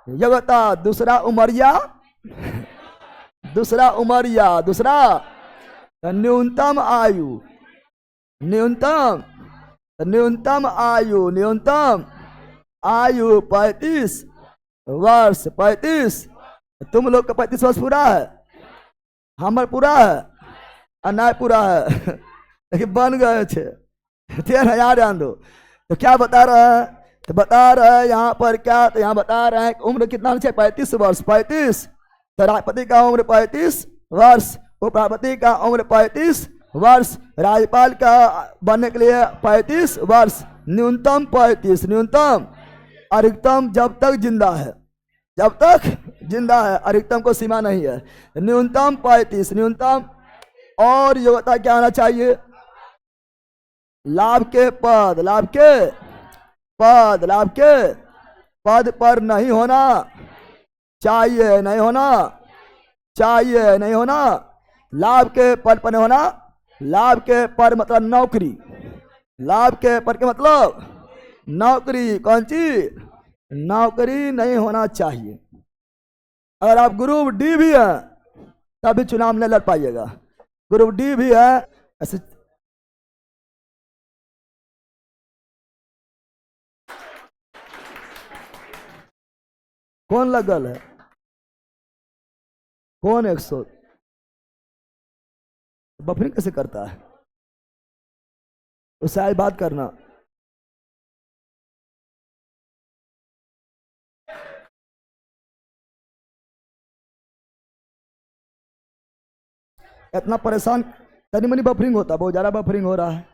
योग्यता। दूसरा उमरिया, दूसरा उमरिया, दूसरा न्यूनतम आयु, न्यूनतम न्यूनतम आयु, न्यूनतम आयु 35 वर्ष, 35। तुम लोग का 35 वर्ष पूरा है, हमर पूरा है, अनाय पूरा है लेकिन बन गए थे 13,000 ध्यान दो। तो क्या बता रहे हैं? तो बता रहे हैं यहाँ पर क्या, तो यहाँ बता रहे हैं उम्र कितना होना चाहिए? 35 वर्ष, 35। तो राष्ट्रपति का उम्र 35 वर्ष, उपराष्ट्रपति का उम्र 35 वर्ष, राज्यपाल का बनने के लिए 35 वर्ष, न्यूनतम 35, न्यूनतम। अधिकतम जब तक जिंदा है, जब तक जिंदा है, अधिकतम को सीमा नहीं है। न्यूनतम 35, न्यूनतम। और योग्यता क्या होना चाहिए? लाभ के पद, लाभ के पद, लाभ के पद पर नहीं होना चाहिए, नहीं होना चाहिए, नहीं होना। लाभ के पद पर नहीं होना। लाभ के पद मतलब नौकरी, लाभ के पद के मतलब नौकरी, कौन सी नौकरी नहीं होना चाहिए। अगर आप ग्रुप डी भी है तभी चुनाव नहीं लड़ पाइएगा, ग्रुप डी भी है ऐसे। कौन लगल है? कौन 100 बफरिंग कैसे करता है? उससे आज बात करना। इतना परेशान, तनी मनी बफरिंग होता, बहुत ज्यादा बफरिंग हो रहा है।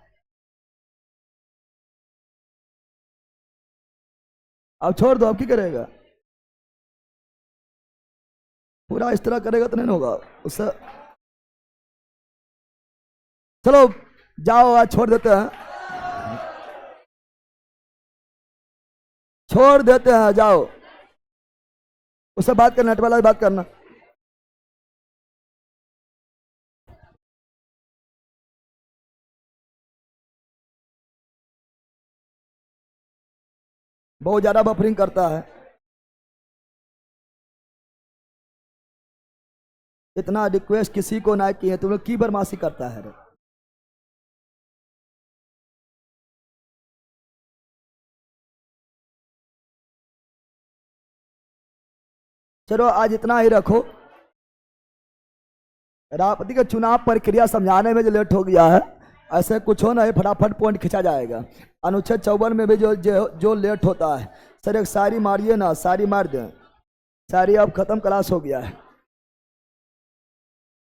अब छोड़ दो, अब की करेगा? पूरा इस तरह करेगा तो नहीं होगा उससे। चलो जाओ, आज छोड़ देते हैं, छोड़ देते हैं, जाओ। उससे बात करना, नेट वाला से बात करना। बहुत ज्यादा बफरिंग करता है, इतना रिक्वेस्ट किसी को ना किए, तुम लोग की बदमाशी करता है रे। चलो आज इतना ही रखो। राष्ट्रपति का चुनाव प्रक्रिया समझाने में जो लेट हो गया है, ऐसे कुछ हो नहीं, फटाफट पॉइंट खींचा जाएगा। अनुच्छेद 54 में भी जो लेट होता है, सर एक शायरी मारिए ना, शायरी मार दें, शायरी अब खत्म, क्लास हो गया है।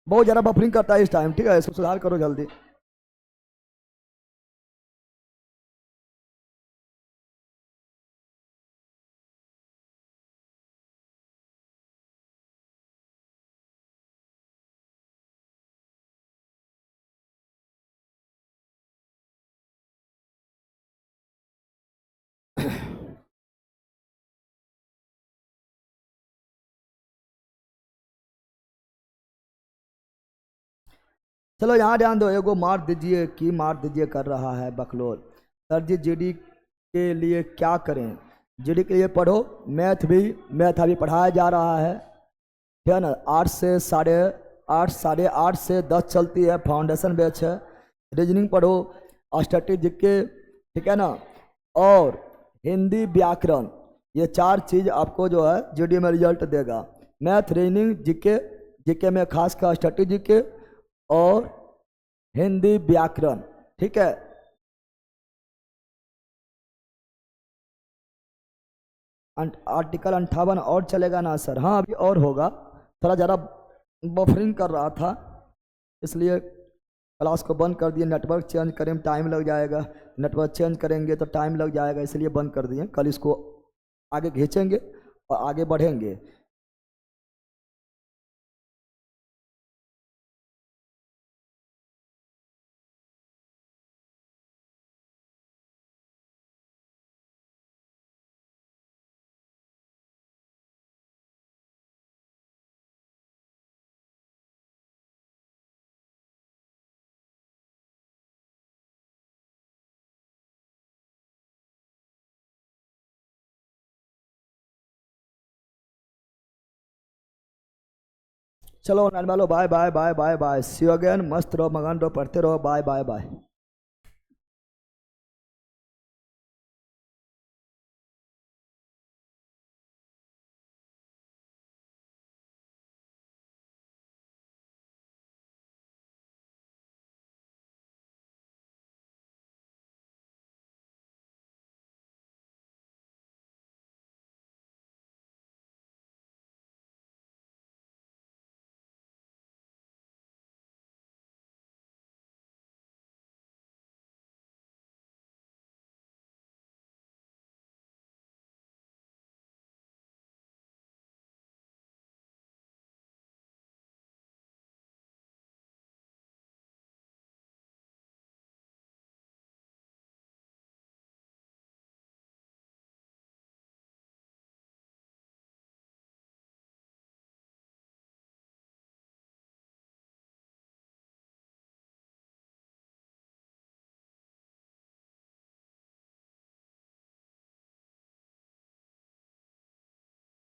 बहुत ज़्यादा बफरिंग करता है इस टाइम, ठीक है, इसको सुधार करो जल्दी। चलो यहाँ ध्यान दो, एगो मार दीजिए की मार दीजिए कर रहा है बकलोल। सर जी जीडी के लिए क्या करें? जीडी के लिए पढ़ो, मैथ भी, मैथ अभी पढ़ाया जा रहा है, ठीक है ना। 8 से 8:30, 8:30 से 10 चलती है, फाउंडेशन बैच है। रीजनिंग पढ़ो, स्टैटिक जीके, ठीक है ना, और हिंदी व्याकरण, ये 4 चीज़ आपको जो है जीडी में रिजल्ट देगा। मैथ, रीजनिंग, जीके, जीके में खास का स्टैटिक जीके और हिंदी व्याकरण, ठीक है। आर्टिकल 58 और चलेगा ना सर? हाँ अभी और होगा, थोड़ा ज़्यादा बफरिंग कर रहा था इसलिए क्लास को बंद कर दिए। नेटवर्क चेंज करें टाइम लग जाएगा, नेटवर्क चेंज करेंगे तो टाइम लग जाएगा, इसलिए बंद कर दिए। कल इसको आगे खींचेंगे और आगे बढ़ेंगे। चलो ऑनलाइन वालों, bye bye bye bye bye, see you again. मस्त रहो, मगन रहो, पढ़ते रहो, बाय बाय बाय।